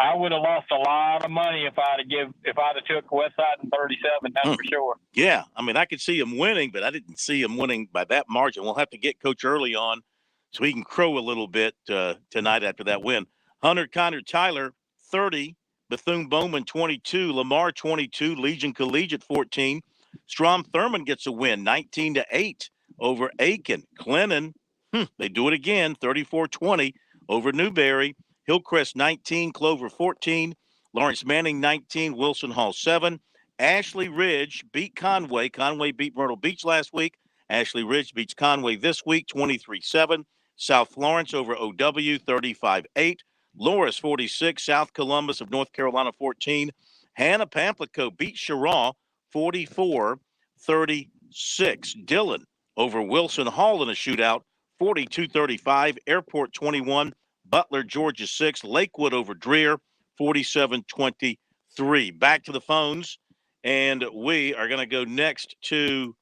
I would have lost a lot of money if I'd have took West Side in 37. That's for sure. Yeah, I mean, I could see him winning, but I didn't see him winning by that margin. We'll have to get Coach Early on so he can crow a little bit tonight after that win. Hunter Connor Tyler 30, Bethune-Bowman 22, Lamar 22, Legion Collegiate 14. Strom Thurmond gets a win 19-8 over Aiken. Clennon, they do it again 34-20 over Newberry. Hillcrest 19, Clover 14, Lawrence Manning 19, Wilson Hall 7. Ashley Ridge beat Conway. Conway beat Myrtle Beach last week. Ashley Ridge beats Conway this week 23-7. South Florence over OW 35-8. Loris 46, South Columbus of North Carolina 14. Hannah Pamplico beat Cheraw 44-36. Dillon over Wilson Hall in a shootout 42-35. Airport 21. Butler, Georgia 6. Lakewood over Dreer, 47-23. Back to the phones, and we are going to go next to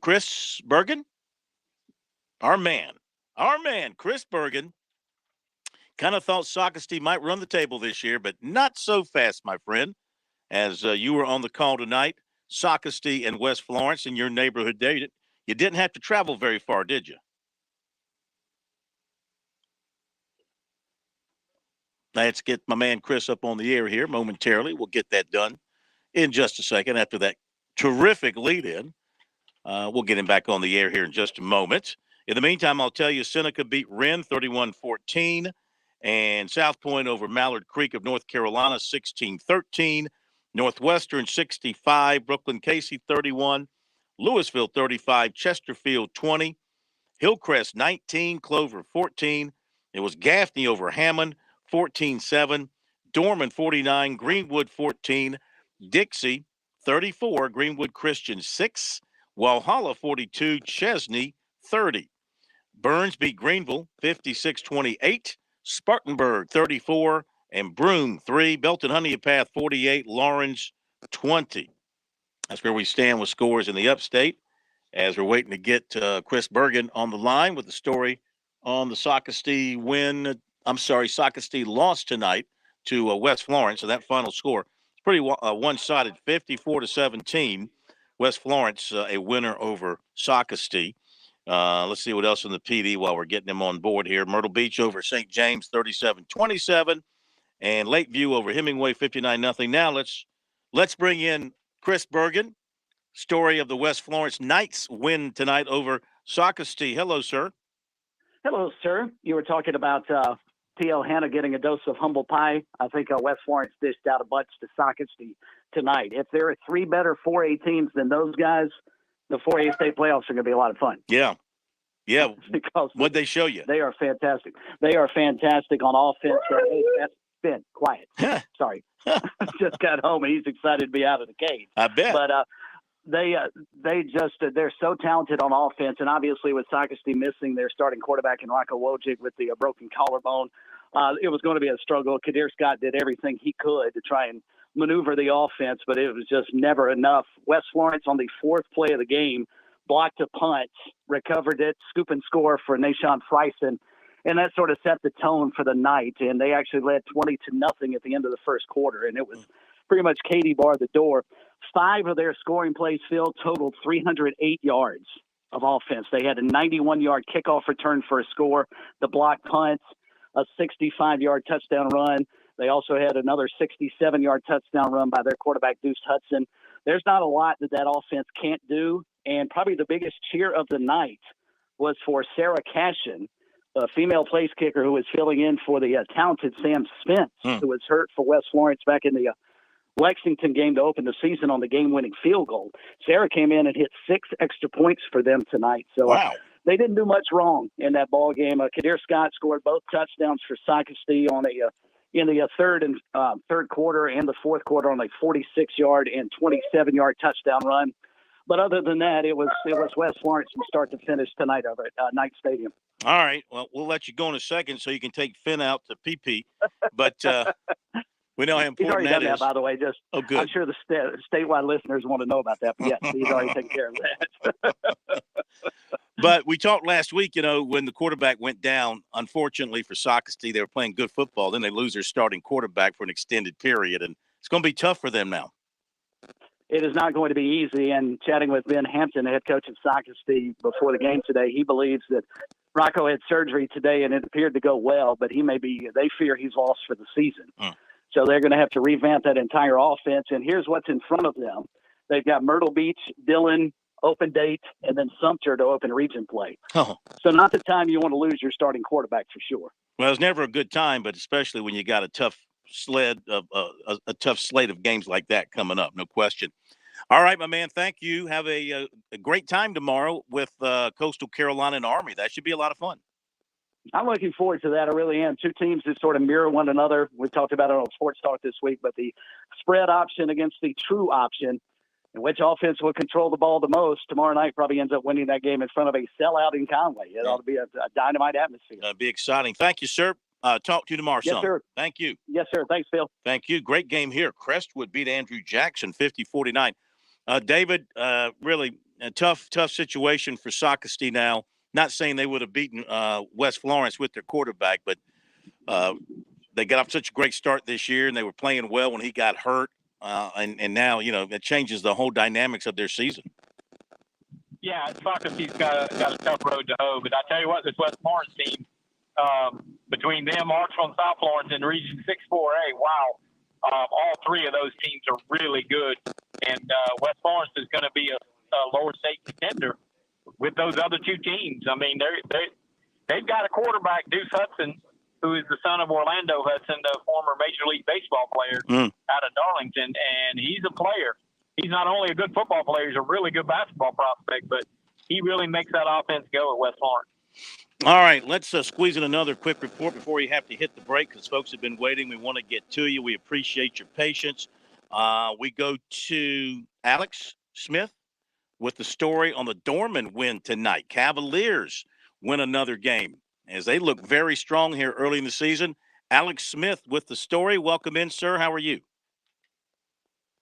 Chris Bergen. Our man, Chris Bergen. Kind of thought Socastee might run the table this year, but not so fast, my friend, as you were on the call tonight. Socastee and West Florence in your neighborhood there. You didn't have to travel very far, did you? Let's get my man Chris up on the air here momentarily. We'll get that done in just a second after that terrific lead-in. We'll get him back on the air here in just a moment. In the meantime, I'll tell you Seneca beat Wren 31-14, and South Point over Mallard Creek of North Carolina 16-13. Northwestern 65, Brooklyn Casey 31, Louisville 35, Chesterfield 20, Hillcrest 19, Clover 14. It was Gaffney over Hammond 14-7, Dorman 49, Greenwood 14, Dixie 34, Greenwood Christian 6, Walhalla 42, Chesney 30. Burns beat Greenville 56-28, Spartanburg 34, and Broome 3, Belton Honeypath 48, Lawrence 20. That's where we stand with scores in the upstate as we're waiting to get Chris Bergen on the line with the story on the Socastee Socastee lost tonight to West Florence, so that final score is pretty one-sided, 54-17. West Florence a winner over Socastee. Let's see what else in the PD while we're getting them on board here. Myrtle Beach over St. James, 37-27, and Lakeview over Hemingway, 59-0. Now let's bring in Chris Bergen. Story of the West Florence Knights win tonight over Socastee. Hello, sir. Hello, sir. You were talking about T.L. Hanna getting a dose of humble pie. I think West Florence dished out a bunch to Socastee tonight. If there are three better 4A teams than those guys, the 4A state playoffs are going to be a lot of fun. Yeah. Because what'd they show you? They are fantastic. They are fantastic on offense. Ben, quiet. Sorry. Just got home and he's excited to be out of the cage. I bet. But they're so talented on offense, and obviously with Socastee missing their starting quarterback in Rocco Wojcik with the broken collarbone, it was going to be a struggle. Kadir Scott did everything he could to try and maneuver the offense, but it was just never enough. West Florence on the fourth play of the game blocked a punt, recovered it, scoop and score for Nashawn Fryson, and that sort of set the tone for the night. And they actually led 20-0 at the end of the first quarter, and it was pretty much Katie barred the door. 5 of their scoring plays, Phil, totaled 308 yards of offense. They had a 91-yard kickoff return for a score, the block punt, a 65-yard touchdown run. They also had another 67-yard touchdown run by their quarterback, Deuce Hudson. There's not a lot that offense can't do, and probably the biggest cheer of the night was for Sarah Cashin, female place kicker who was filling in for the talented Sam Spence, who was hurt for West Florence back in the Lexington game to open the season on the game-winning field goal. Sarah came in and hit 6 extra points for them tonight. So they didn't do much wrong in that ball game. Kadir Scott scored both touchdowns for Socastee on in the third quarter and the fourth quarter on a 46-yard and 27-yard touchdown run. But other than that, it was West Florence from start to finish tonight over at Knight Stadium. All right. Well, we'll let you go in a second so you can take Finn out to PP. But we know how important he's already that done that, is. by the way. Just good. I'm sure the statewide listeners want to know about that. But yes, he's already taken care of that. But we talked last week, when the quarterback went down, unfortunately for Socastee, they were playing good football. Then they lose their starting quarterback for an extended period. And it's going to be tough for them now. It is not going to be easy. And chatting with Ben Hampton, the head coach of Socastee, before the game today, he believes that Rocco had surgery today and it appeared to go well, but they fear he's lost for the season. So they're going to have to revamp that entire offense. And here's what's in front of them. They've got Myrtle Beach, Dillon, Open Date, and then Sumter to open region play. So not the time you want to lose your starting quarterback for sure. Well, it's never a good time, but especially when you got a tough slate of games like that coming up, no question. All right, my man, thank you. Have a great time tomorrow with Coastal Carolina and Army. That should be a lot of fun. I'm looking forward to that. I really am. Two teams that sort of mirror one another. We talked about it on Sports Talk this week, but the spread option against the true option, and which offense will control the ball the most, tomorrow night probably ends up winning that game in front of a sellout in Conway. It ought to be a dynamite atmosphere. Be exciting. Thank you, sir. Talk to you tomorrow, Yes, son. sir. Thank you. Yes, sir. Thanks, Phil. Thank you. Great game here. Crestwood beat Andrew Jackson 50-49. David, really a tough situation for Socastee now. Not saying they would have beaten West Florence with their quarterback, but they got off such a great start this year, and they were playing well when he got hurt. And now, it changes the whole dynamics of their season. Yeah, Socastee's got a tough road to hoe. But I tell you what, this West Florence team, between them, Marshall, and South Florence in Region 6-4A, wow. All three of those teams are really good. And West Florence is going to be a lower state contender with those other two teams. I mean, they've got a quarterback, Deuce Hudson, who is the son of Orlando Hudson, the former Major League Baseball player out of Darlington, and he's a player. He's not only a good football player, he's a really good basketball prospect, but he really makes that offense go at West Florence. All right, let's squeeze in another quick report before we have to hit the break because folks have been waiting. We want to get to you. We appreciate your patience. We go to Alex Smith with the story on the Dorman win tonight. Cavaliers win another game as they look very strong here early in the season. Alex Smith with the story. Welcome in, sir. How are you?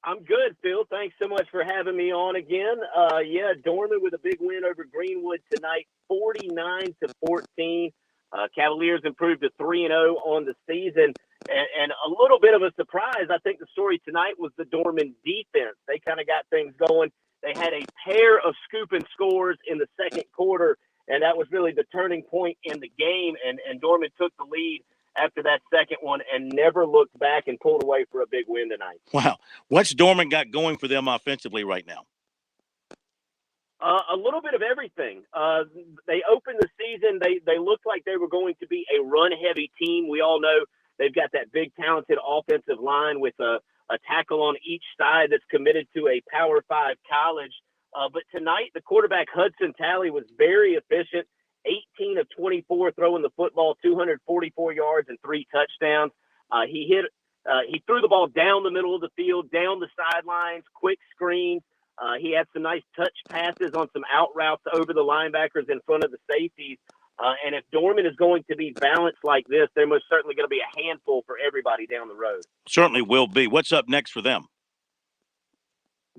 I'm good, Phil. Thanks so much for having me on again. Dorman with a big win over Greenwood tonight, 49-14. Cavaliers improved to 3-0 on the season. And a little bit of a surprise, I think the story tonight was the Dorman defense. They kind of got things going. They had a pair of scoop and scores in the second quarter, and that was really the turning point in the game. And Dorman took the lead after that second one and never looked back and pulled away for a big win tonight. Wow. What's Dorman got going for them offensively right now? A little bit of everything. They opened the season. They looked like they were going to be a run-heavy team. We all know they've got that big, talented offensive line with a tackle on each side that's committed to a Power 5 college. But tonight, the quarterback, Hudson Talley, was very efficient. 18 of 24 throwing the football, 244 yards and 3 touchdowns. He threw the ball down the middle of the field, down the sidelines, quick screens. He had some nice touch passes on some out routes over the linebackers in front of the safeties. And if Dorman is going to be balanced like this, they're most certainly going to be a handful for everybody down the road. Certainly will be. What's up next for them?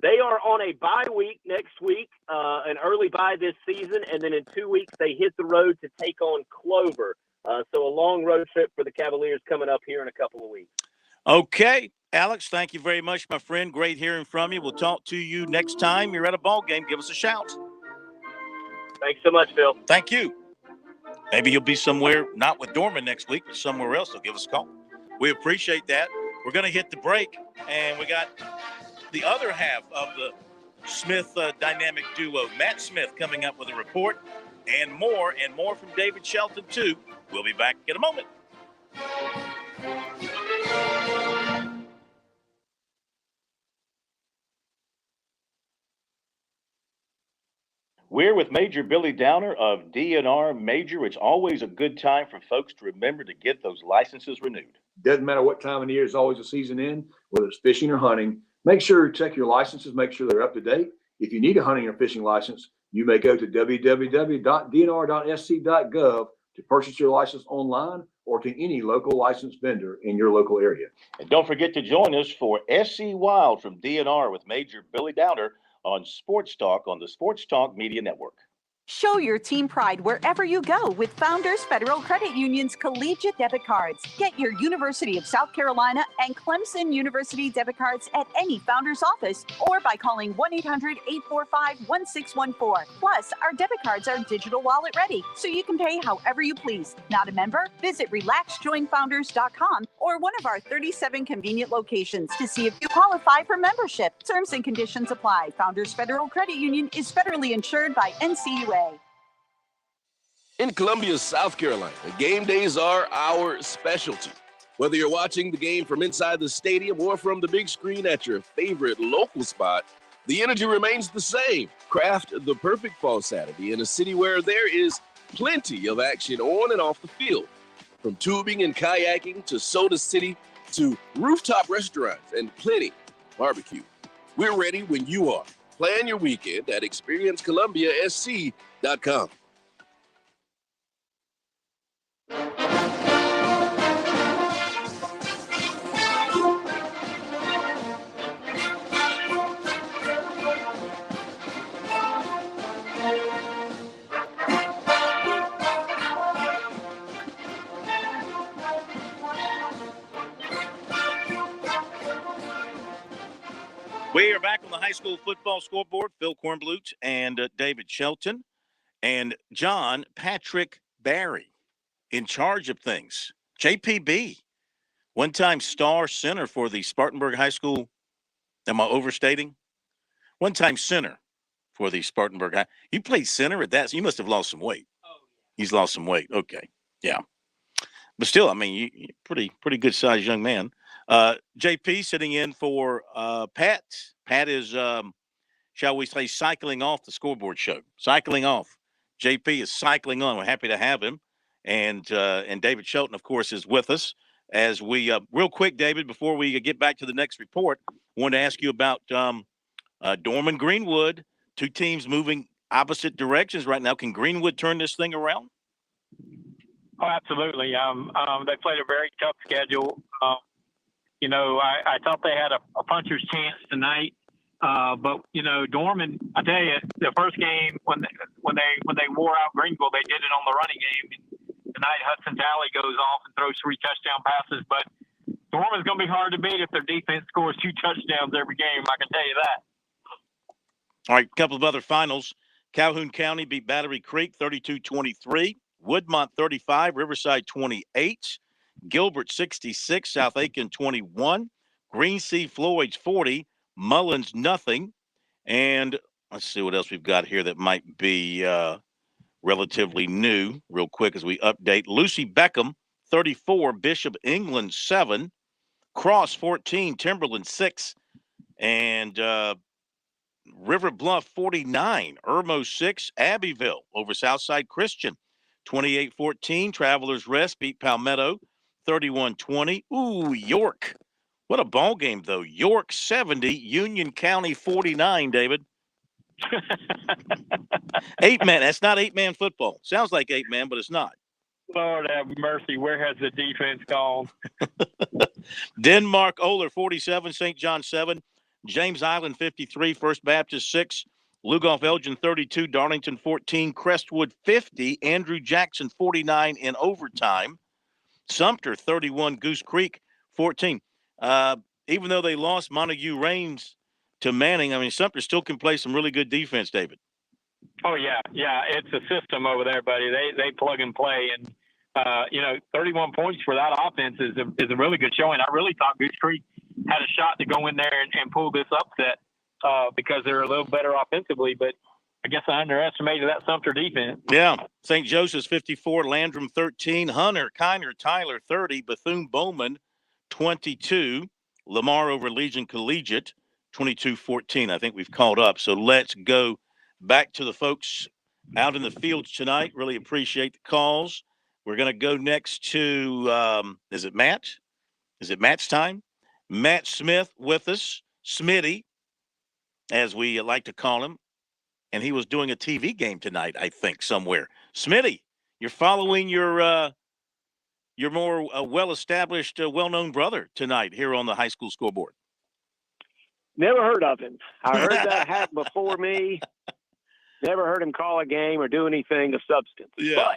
They are on a bye week next week, an early bye this season, and then in 2 weeks they hit the road to take on Clover. So a long road trip for the Cavaliers coming up here in a couple of weeks. Okay, Alex, thank you very much, my friend. Great hearing from you. We'll talk to you next time you're at a ball game. Give us a shout. Thanks so much, Phil. Thank you. Maybe you'll be somewhere, not with Dorman next week, but somewhere else. So give us a call. We appreciate that. We're going to hit the break, and we got the other half of the Smith dynamic duo, Matt Smith, coming up with a report. and more from David Shelton, too. We'll be back in a moment. We're with Major Billy Downer of DNR Major. It's always a good time for folks to remember to get those licenses renewed. Doesn't matter what time of year, it's always a season in, whether it's fishing or hunting. Make sure you check your licenses, make sure they're up to date. If you need a hunting or fishing license, you may go to www.dnr.sc.gov to purchase your license online or to any local licensed vendor in your local area. And don't forget to join us for SC Wild from DNR with Major Billy Downer on Sports Talk on the Sports Talk Media Network. Show your team pride wherever you go with Founders Federal Credit Union's collegiate debit cards. Get your University of South Carolina and Clemson University debit cards at any Founders office or by calling 1-800-845-1614. Plus, our debit cards are digital wallet ready, so you can pay however you please. Not a member? Visit relaxjoinfounders.com or one of our 37 convenient locations to see if you qualify for membership. Terms and conditions apply. Founders Federal Credit Union is federally insured by NCUA. In Columbia, South Carolina, game days are our specialty. Whether you're watching the game from inside the stadium or from the big screen at your favorite local spot, the energy remains the same. Craft the perfect fall Saturday in a city where there is plenty of action on and off the field. From tubing and kayaking to Soda City to rooftop restaurants and plenty barbecue. We're ready when you are. Plan your weekend at experiencecolumbiasc.com. We are back on the high school football scoreboard. Phil Kornblut and David Shelton and John Patrick Barry in charge of things. JPB, one-time star center for the Spartanburg High School. Am I overstating? One-time center for the Spartanburg High. You played center at that, so you must have lost some weight. Oh, yeah. He's lost some weight. Okay, yeah. But still, I mean, you're pretty good-sized young man. JP sitting in for Pat. Pat is, shall we say, cycling off the scoreboard show. Cycling off. JP is cycling on. We're happy to have him. And David Shelton, of course, is with us. As we, real quick, David, before we get back to the next report, I wanted to ask you about Dorman Greenwood, two teams moving opposite directions right now. Can Greenwood turn this thing around? Oh, absolutely. They played a very tough schedule. I thought they had a puncher's chance tonight, but Dorman. I tell you, the first game when they wore out Greenville, they did it on the running game. Tonight, Hudson Talley goes off and throws 3 touchdown passes, but Dorman's going to be hard to beat if their defense scores 2 touchdowns every game. I can tell you that. All right, a couple of other finals. Calhoun County beat Battery Creek 32-23. Woodmont 35, Riverside 28. Gilbert 66, South Aiken 21, Green Sea Floyd's 40, Mullins nothing, and let's see what else we've got here that might be relatively new real quick as we update. Lucy Beckham 34, Bishop England 7, Cross 14, Timberland 6, and River Bluff 49, Irmo 6, Abbeville over Southside Christian 28-14, Travelers Rest beat Palmetto 31-20. Ooh, York. What a ball game, though. York 70, Union County 49, David. 8-man. That's not 8-man football. Sounds like 8-man, but it's not. Lord have mercy. Where has the defense gone? Denmark Oler 47, St. John 7, James Island 53, First Baptist 6, Lugoff Elgin 32, Darlington 14, Crestwood 50, Andrew Jackson 49 in overtime. Sumter 31, Goose Creek 14. Even though they lost Montague Rains to Manning, I mean, Sumter still can play some really good defense, David. Oh, yeah. It's a system over there, buddy. They plug and play. And, 31 points for that offense is a really good showing. I really thought Goose Creek had a shot to go in there and pull this upset because they're a little better offensively. But I guess I underestimated that Sumter defense. Yeah. St. Joseph's 54, Landrum 13, Hunter, Kiner, Tyler 30, Bethune-Bowman 22, Lamar over Legion Collegiate 22-14. I think we've caught up. So let's go back to the folks out in the fields tonight. Really appreciate the calls. We're going to go next to, is it Matt? Is it Matt's time? Matt Smith with us, Smitty, as we like to call him. And he was doing a TV game tonight, I think, somewhere. Smitty, you're following your more well-established, well-known brother tonight here on the high school scoreboard. Never heard of him. I heard that hack before me. Never heard him call a game or do anything of substance. Yeah.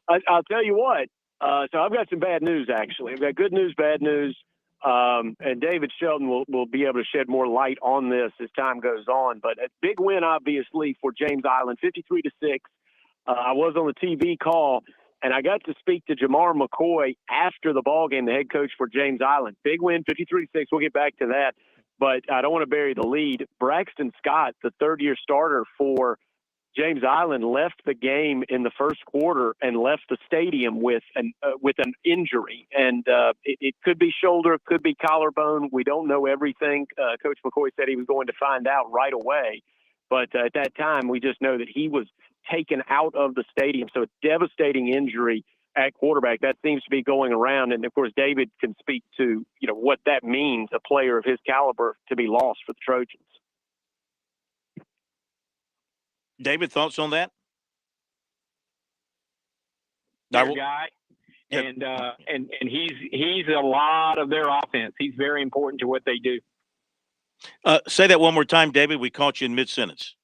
But I'll tell you what. So I've got some bad news, actually. I've got good news, bad news. And David Shelton will be able to shed more light on this as time goes on. But a big win, obviously, for James Island, 53-6. I was on the TV call, and I got to speak to Jamar McCoy after the ball game, the head coach for James Island. Big win, 53-6. We'll get back to that. But I don't want to bury the lead. Braxton Scott, the third-year starter for James Island, left the game in the first quarter and left the stadium with an injury. And it could be shoulder, could be collarbone. We don't know everything. Coach McCoy said he was going to find out right away. But at that time, we just know that he was taken out of the stadium. So a devastating injury at quarterback. That seems to be going around. And, of course, David can speak to, what that means, a player of his caliber to be lost for the Trojans. David, thoughts on that? Their guy, and he's a lot of their offense. He's very important to what they do. Say that one more time, David. We caught you in mid-sentence.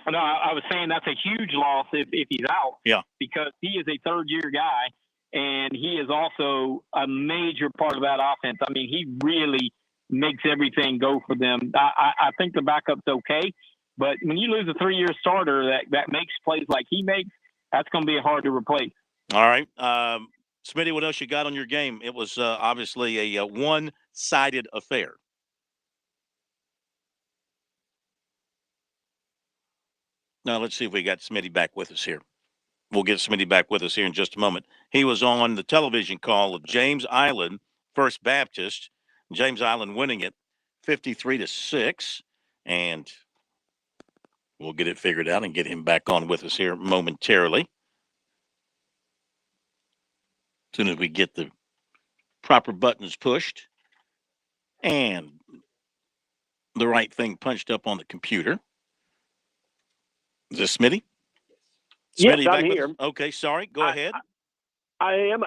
No, I was saying that's a huge loss if he's out. Yeah. Because he is a third-year guy, and he is also a major part of that offense. I mean, he really makes everything go for them. I think the backup's okay. But when you lose a three-year starter that makes plays like he makes, that's going to be hard to replace. All right. Smitty, what else you got on your game? It was obviously a one-sided affair. Now, let's see if we got Smitty back with us here. We'll get Smitty back with us here in just a moment. He was on the television call of James Island, First Baptist. James Island winning it 53-6. And we'll get it figured out and get him back on with us here momentarily. As soon as we get the proper buttons pushed and the right thing punched up on the computer. Is this Smitty? Yes, Smitty, I'm here. Okay, sorry. Go ahead. I am.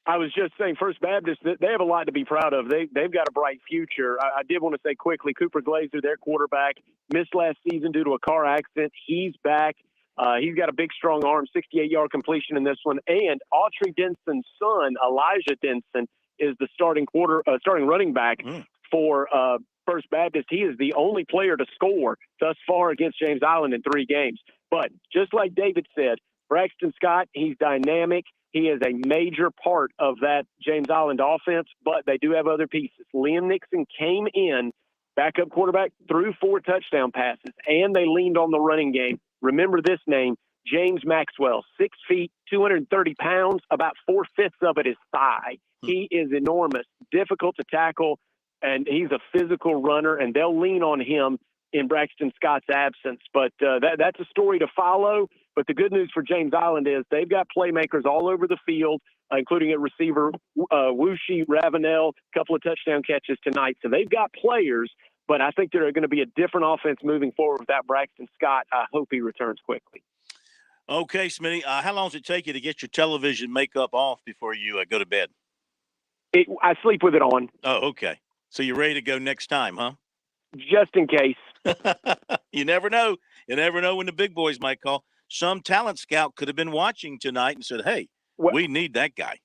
I was just saying, First Baptist, they have a lot to be proud of. They've got a bright future. I did want to say quickly, Cooper Glazer, their quarterback, missed last season due to a car accident. He's back. He's got a big, strong arm, 68-yard completion in this one. And Autry Denson's son, Elijah Denson, is the starting running back for First Baptist. He is the only player to score thus far against James Island in 3 games. But just like David said, Braxton Scott, he's dynamic. He is a major part of that James Island offense, but they do have other pieces. Liam Nixon came in, backup quarterback, threw 4 touchdown passes, and they leaned on the running game. Remember this name, James Maxwell, 6 feet, 230 pounds, about 4/5 of it is thigh. He is enormous, difficult to tackle, and he's a physical runner, and they'll lean on him in Braxton Scott's absence. But that's a story to follow. But the good news for James Island is they've got playmakers all over the field, including at receiver Wushi, Ravenel, a couple of touchdown catches tonight. So they've got players, but I think they're going to be a different offense moving forward without Braxton Scott. I hope he returns quickly. Okay, Smitty, how long does it take you to get your television makeup off before you go to bed? I sleep with it on. Oh, okay. So you're ready to go next time, huh? Just in case. You never know. You never know when the big boys might call. Some talent scout could have been watching tonight and said, hey, we need that guy.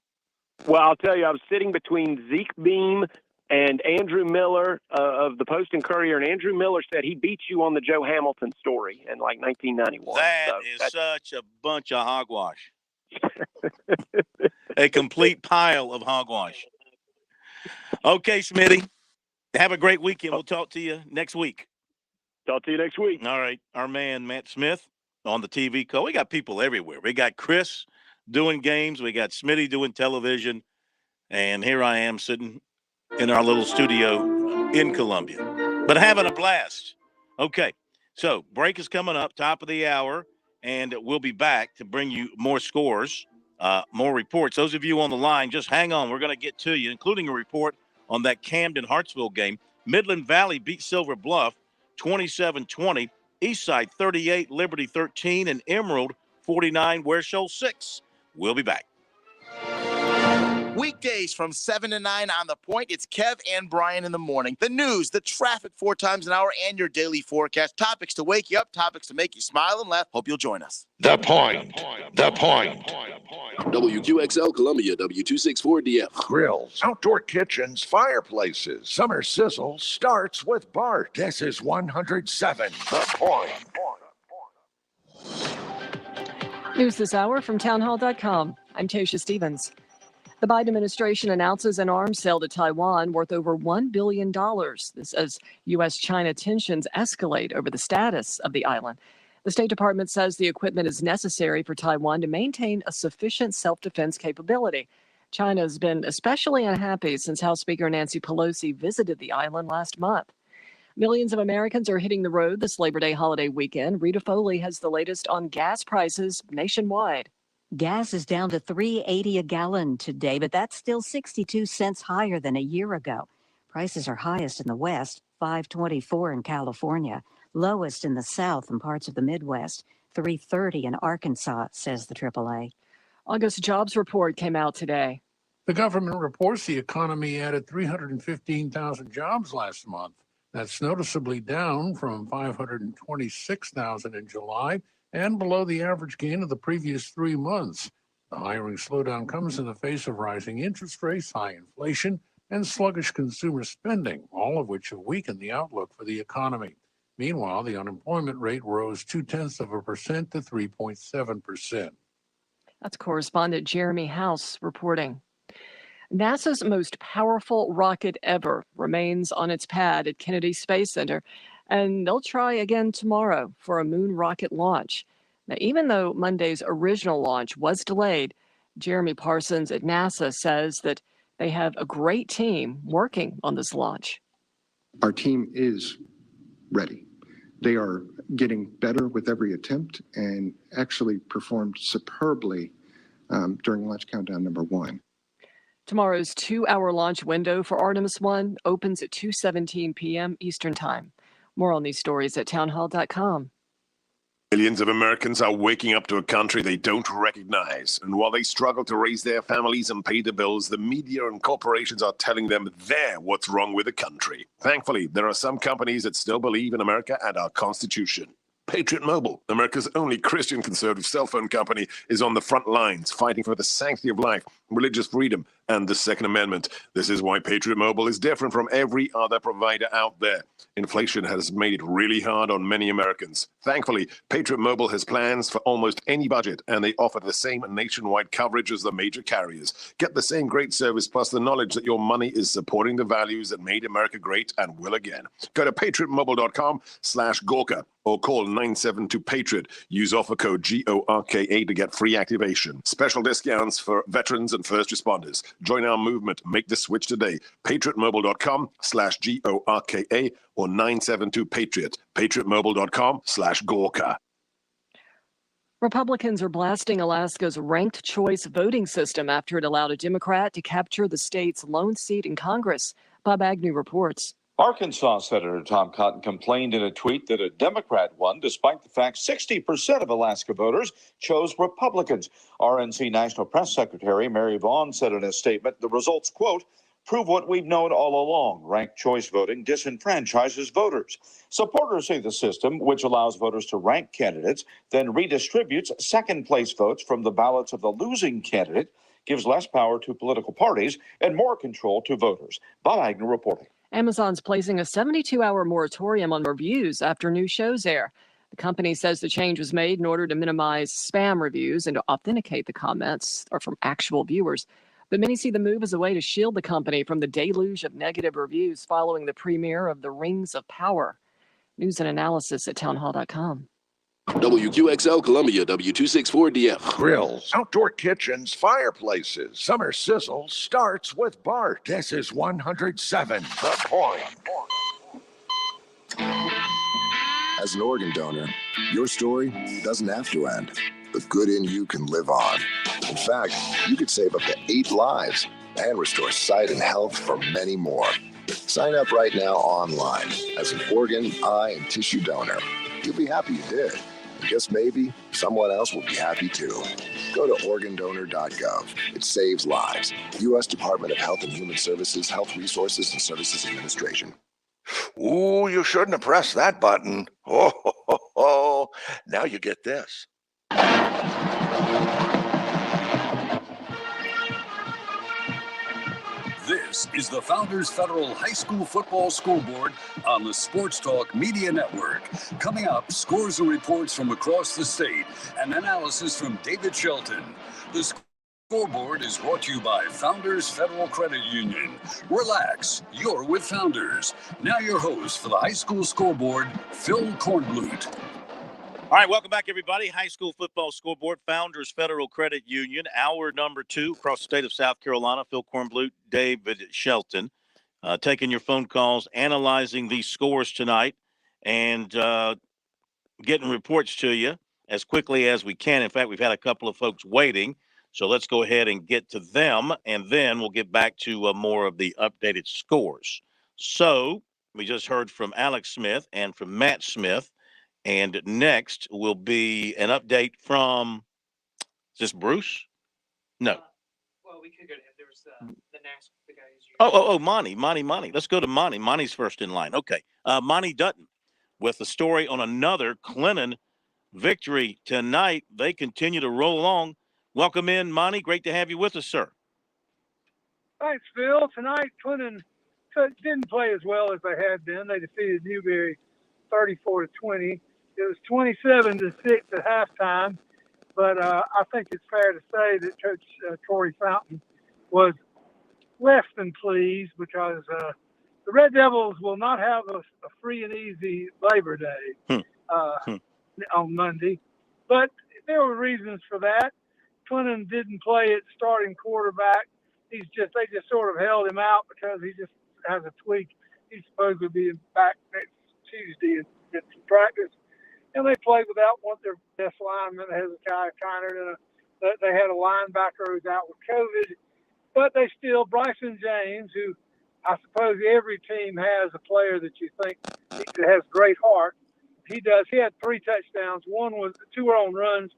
Well, I'll tell you, I was sitting between Zeke Beam and Andrew Miller of the Post and Courier, and Andrew Miller said he beat you on the Joe Hamilton story in like 1991. That is such a bunch of hogwash. A complete pile of hogwash. Okay, Smitty. Have a great weekend. We'll talk to you next week. Talk to you next week. All right. Our man, Matt Smith, on the TV call. We got people everywhere. We got Chris doing games. We got Smitty doing television. And here I am sitting in our little studio in Columbia, but having a blast. Okay. So break is coming up, top of the hour, and we'll be back to bring you more scores, more reports. Those of you on the line, just hang on. We're going to get to you, including a report on that Camden-Hartsville game. Midland Valley beat Silver Bluff 27-20, Eastside 38, Liberty 13, and Emerald 49, Ware Shoal 6. We'll be back. Weekdays from 7 to 9 on The Point. It's Kev and Brian in the morning. The news, the traffic 4 times an hour, and your daily forecast. Topics to wake you up, topics to make you smile and laugh. Hope you'll join us. The Point. The Point. WQXL Columbia, W264DF. Grills, outdoor kitchens, fireplaces. Summer sizzle starts with Bart. This is 107. The Point. News this hour from townhall.com. I'm Tasha Stevens. The Biden administration announces an arms sale to Taiwan worth over $1 billion. This as U.S.-China tensions escalate over the status of the island. The State Department says the equipment is necessary for Taiwan to maintain a sufficient self-defense capability. China has been especially unhappy since House Speaker Nancy Pelosi visited the island last month. Millions of Americans are hitting the road this Labor Day holiday weekend. Rita Foley has the latest on gas prices nationwide. Gas is down to $3.80 a gallon today, but that's still 62 cents higher than a year ago. Prices are highest in the West, $5.24 in California, lowest in the South and parts of the Midwest, $3.30 in Arkansas, says the AAA. August jobs report came out today. The government reports the economy added 315,000 jobs last month. That's noticeably down from 526,000 in July and below the average gain of the previous 3 months. The hiring slowdown comes in the face of rising interest rates, high inflation, and sluggish consumer spending, all of which have weakened the outlook for the economy. Meanwhile, the unemployment rate rose 0.2% to 3.7%. That's correspondent Jeremy House reporting. NASA's most powerful rocket ever remains on its pad at Kennedy Space Center, and they'll try again tomorrow for a moon rocket launch. Now, even though Monday's original launch was delayed, Jeremy Parsons at NASA says that they have a great team working on this launch. Our team is ready. They are getting better with every attempt and actually performed superbly during launch countdown number 1. Tomorrow's 2-hour launch window for Artemis 1 opens at 2:17 p.m. Eastern Time. More on these stories at townhall.com. Millions of Americans are waking up to a country they don't recognize. And while they struggle to raise their families and pay the bills, the media and corporations are telling them they're what's wrong with the country. Thankfully, there are some companies that still believe in America and our Constitution. Patriot Mobile, America's only Christian conservative cell phone company, is on the front lines fighting for the sanctity of life, religious freedom, and the Second Amendment. This is why Patriot Mobile is different from every other provider out there. Inflation has made it really hard on many Americans. Thankfully, Patriot Mobile has plans for almost any budget, and they offer the same nationwide coverage as the major carriers. Get the same great service plus the knowledge that your money is supporting the values that made America great and will again. Go to patriotmobile.com/Gorka or call 972-PATRIOT. Use offer code GORKA to get free activation. Special discounts for veterans and first responders. Join our movement. Make the switch today. patriotmobile.com/GORKA or 972-PATRIOT. patriotmobile.com/Gorka. Republicans are blasting Alaska's ranked choice voting system after it allowed a Democrat to capture the state's lone seat in Congress. Bob Agnew reports. Arkansas Senator Tom Cotton complained in a tweet that a Democrat won despite the fact 60% of Alaska voters chose Republicans. RNC National Press Secretary Mary Vaughn said in a statement, the results, quote, prove what we've known all along. Ranked choice voting disenfranchises voters. Supporters say the system, which allows voters to rank candidates, then redistributes second-place votes from the ballots of the losing candidate, gives less power to political parties and more control to voters. Bob Agnew reporting. Amazon's placing a 72-hour moratorium on reviews after new shows air. The company says the change was made in order to minimize spam reviews and to authenticate the comments are from actual viewers. But many see the move as a way to shield the company from the deluge of negative reviews following the premiere of The Rings of Power. News and analysis at townhall.com. WQXL Columbia, W264DF. Grills, outdoor kitchens, fireplaces. Summer sizzle starts with Bart. This is 107 The Point. As an organ donor, your story doesn't have to end. The good in you can live on. In fact, you could save up to 8 lives and restore sight and health for many more. Sign up right now online as an organ, eye, and tissue donor. You'll be happy you did. And guess maybe someone else will be happy too. Go to organdonor.gov. It saves lives. U.S. Department of Health and Human Services, Health Resources and Services Administration. Ooh, you shouldn't have pressed that button. Oh. Now you get this. This is the Founders Federal High School Football Scoreboard on the Sports Talk Media Network. Coming up, scores and reports from across the state and analysis from David Shelton. The Scoreboard is brought to you by Founders Federal Credit Union. Relax, you're with Founders. Now your host for the High School Scoreboard, Phil Kornblut. All right, welcome back, everybody. High School Football Scoreboard, Founders Federal Credit Union, hour number 2 across the state of South Carolina. Phil Kornblut, David Shelton, taking your phone calls, analyzing these scores tonight, and getting reports to you as quickly as we can. In fact, we've had a couple of folks waiting, so let's go ahead and get to them, and then we'll get back to more of the updated scores. So we just heard from Alex Smith and from Matt Smith. And next will be an update from, is this Bruce? No. Well, we could go to him. There was the next, the guy who's Monty. Let's go to Monty. Monty's first in line. Okay. Monty Dutton with a story on another Clinton victory tonight. They continue to roll along. Welcome in, Monty. Great to have you with us, sir. Thanks, Phil. Tonight, Clinton didn't play as well as they had been. They defeated Newberry 34-20. It was 27-6 at halftime, but I think it's fair to say that Coach Corey Fountain was less than pleased because the Red Devils will not have a free and easy Labor Day on Monday, but there were reasons for that. Clinton didn't play its starting quarterback. They just sort of held him out because he just has a tweak. He's supposed to be back next Tuesday and get some practice. And they played without one of their best linemen, Hezekiah Kiner, and they had a linebacker who's out with COVID. But they still, Bryson James, who I suppose every team has a player that you think has great heart. He does. He had 3 touchdowns. 2 were on runs,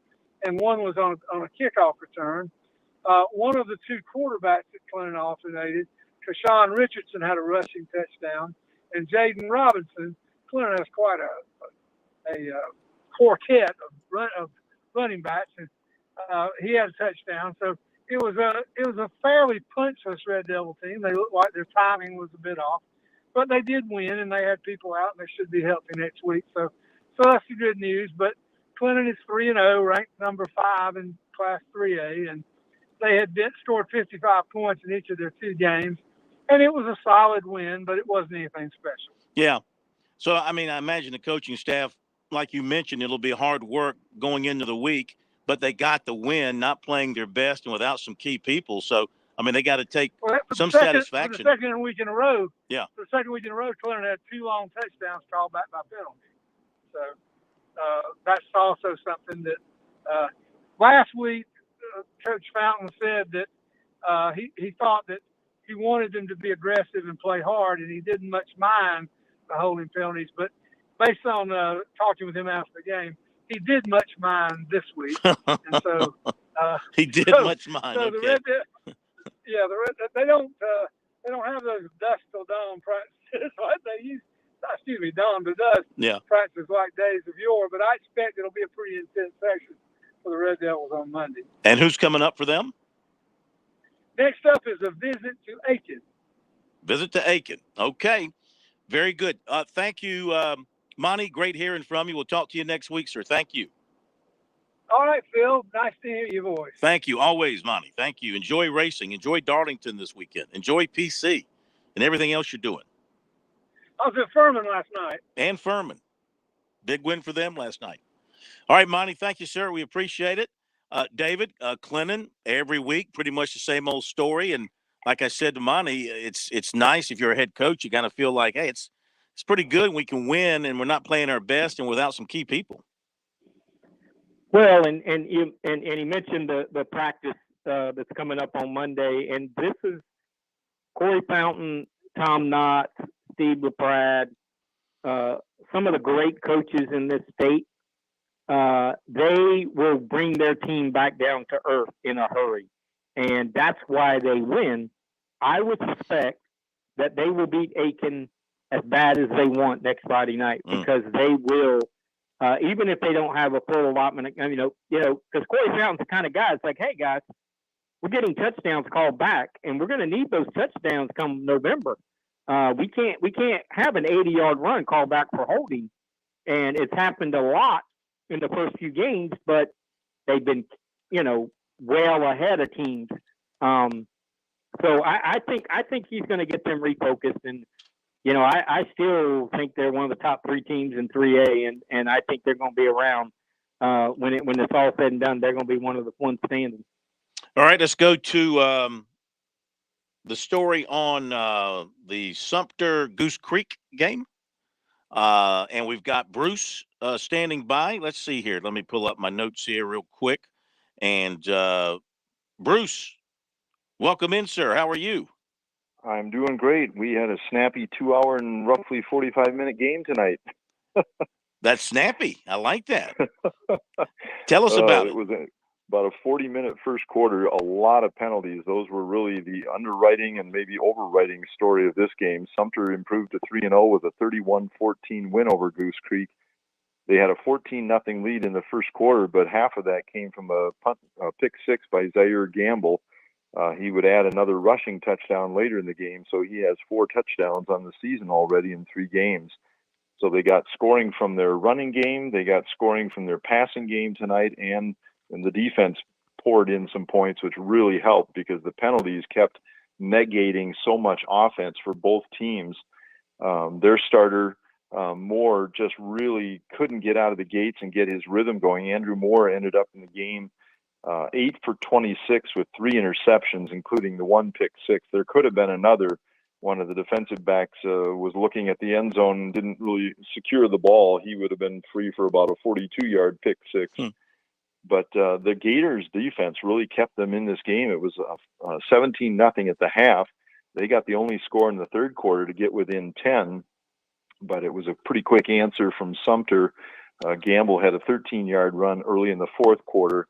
and 1 was on a kickoff return. One of the 2 quarterbacks that Clinton alternated, Kashawn Richardson, had a rushing touchdown, and Jaden Robinson. Clinton has quite a quartet of running backs, and he had a touchdown. So it was a fairly punchless Red Devil team. They looked like their timing was a bit off, but they did win, and they had people out, and they should be healthy next week. So that's the good news. But Clinton is 3-0, ranked number 5 in Class 3A, and they had scored 55 points in each of their 2 games, and it was a solid win, but it wasn't anything special. Yeah. So, I mean, I imagine the coaching staff, like you mentioned, it'll be hard work going into the week, but they got the win, not playing their best and without some key people. So, I mean, they got to take some satisfaction. For the second week in a row, yeah. For the second week in a row, Clinton had 2 long touchdowns called back by penalty. So that's also something that last week Coach Fountain said that he thought that he wanted them to be aggressive and play hard, and he didn't much mind the holding penalties, but based on talking with him after the game, he did much mind this week, and so he did much mind. So okay. They don't have those dusk till dawn practices like they used. Dawn to dusk practices like days of yore. But I expect it'll be a pretty intense session for the Red Devils on Monday. And who's coming up for them? Next up is a visit to Aiken. Visit to Aiken. Okay. Very good. Thank you, Monty. Great hearing from you. We'll talk to you next week, sir. Thank you. All right, Phil. Nice to hear your voice. Thank you. Always, Monty. Thank you. Enjoy racing. Enjoy Darlington this weekend. Enjoy PC and everything else you're doing. I was at Furman last night. And Furman. Big win for them last night. All right, Monty, thank you, sir. We appreciate it. David, Clinton, every week, pretty much the same old story. And like I said to Monty, it's nice if you're a head coach, you kind of feel like, hey, it's pretty good. We can win, and we're not playing our best and without some key people. Well, and he mentioned the practice that's coming up on Monday, and this is Corey Fountain, Tom Knott, Steve LaPrade, some of the great coaches in this state. They will bring their team back down to earth in a hurry, and that's why they win. I would suspect that they will beat Aiken as bad as they want next Friday night, because they will. Even if they don't have a full allotment, because Corey Fountain's the kind of guy. It's like, hey guys, we're getting touchdowns called back, and we're going to need those touchdowns come November. We can't have an 80-yard run called back for holding, and it's happened a lot in the first few games, but they've been, well ahead of teams. So I think he's going to get them refocused, and I still think they're one of the top 3 teams in 3A, and I think they're going to be around when it's all said and done. They're going to be one of the ones standing. All right, let's go to the story on the Sumter Goose Creek game, and we've got Bruce standing by. Let's see here. Let me pull up my notes here real quick. And Bruce, welcome in, sir. How are you? I'm doing great. We had a snappy 2-hour and roughly 45-minute game tonight. That's snappy. I like that. Tell us about it. It was about a 40-minute first quarter, a lot of penalties. Those were really the underwriting and maybe overwriting story of this game. Sumter improved to 3-0 with a 31-14 win over Goose Creek. They had a 14-0 lead in the first quarter, but half of that came from a pick six by Zaire Gamble. He would add another rushing touchdown later in the game, so he has 4 touchdowns on the season already in 3 games. So they got scoring from their running game, they got scoring from their passing game tonight, and the defense poured in some points, which really helped because the penalties kept negating so much offense for both teams. Their starter, Moore, just really couldn't get out of the gates and get his rhythm going. Andrew Moore ended up in the game 8 for 26 with 3 interceptions, including the 1 pick six. There could have been another. One of the defensive backs was looking at the end zone and didn't really secure the ball. He would have been free for about a 42-yard pick six. But the Gators defense really kept them in this game. It was 17-0 at the half. They got the only score in the third quarter to get within 10, but it was a pretty quick answer from Sumter. Gamble had a 13-yard run early in the fourth quarter,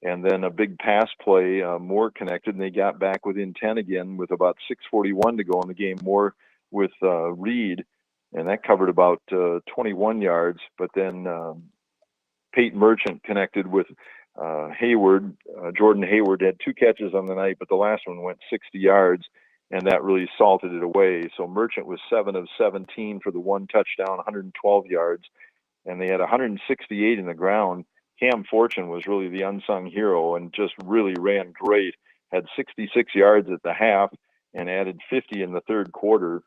and then a big pass play. Moore connected, and they got back within 10 again with about 6:41 to go in the game. Moore with Reed, and that covered about 21 yards. But then Peyton Merchant connected with Hayward. Jordan Hayward had 2 catches on the night, but the last one went 60 yards, and that really salted it away. So Merchant was 7 of 17 for the 1 touchdown, 112 yards, and they had 168 in the ground. Cam Fortune was really the unsung hero and just really ran great. Had 66 yards at the half and added 50 in the third quarter.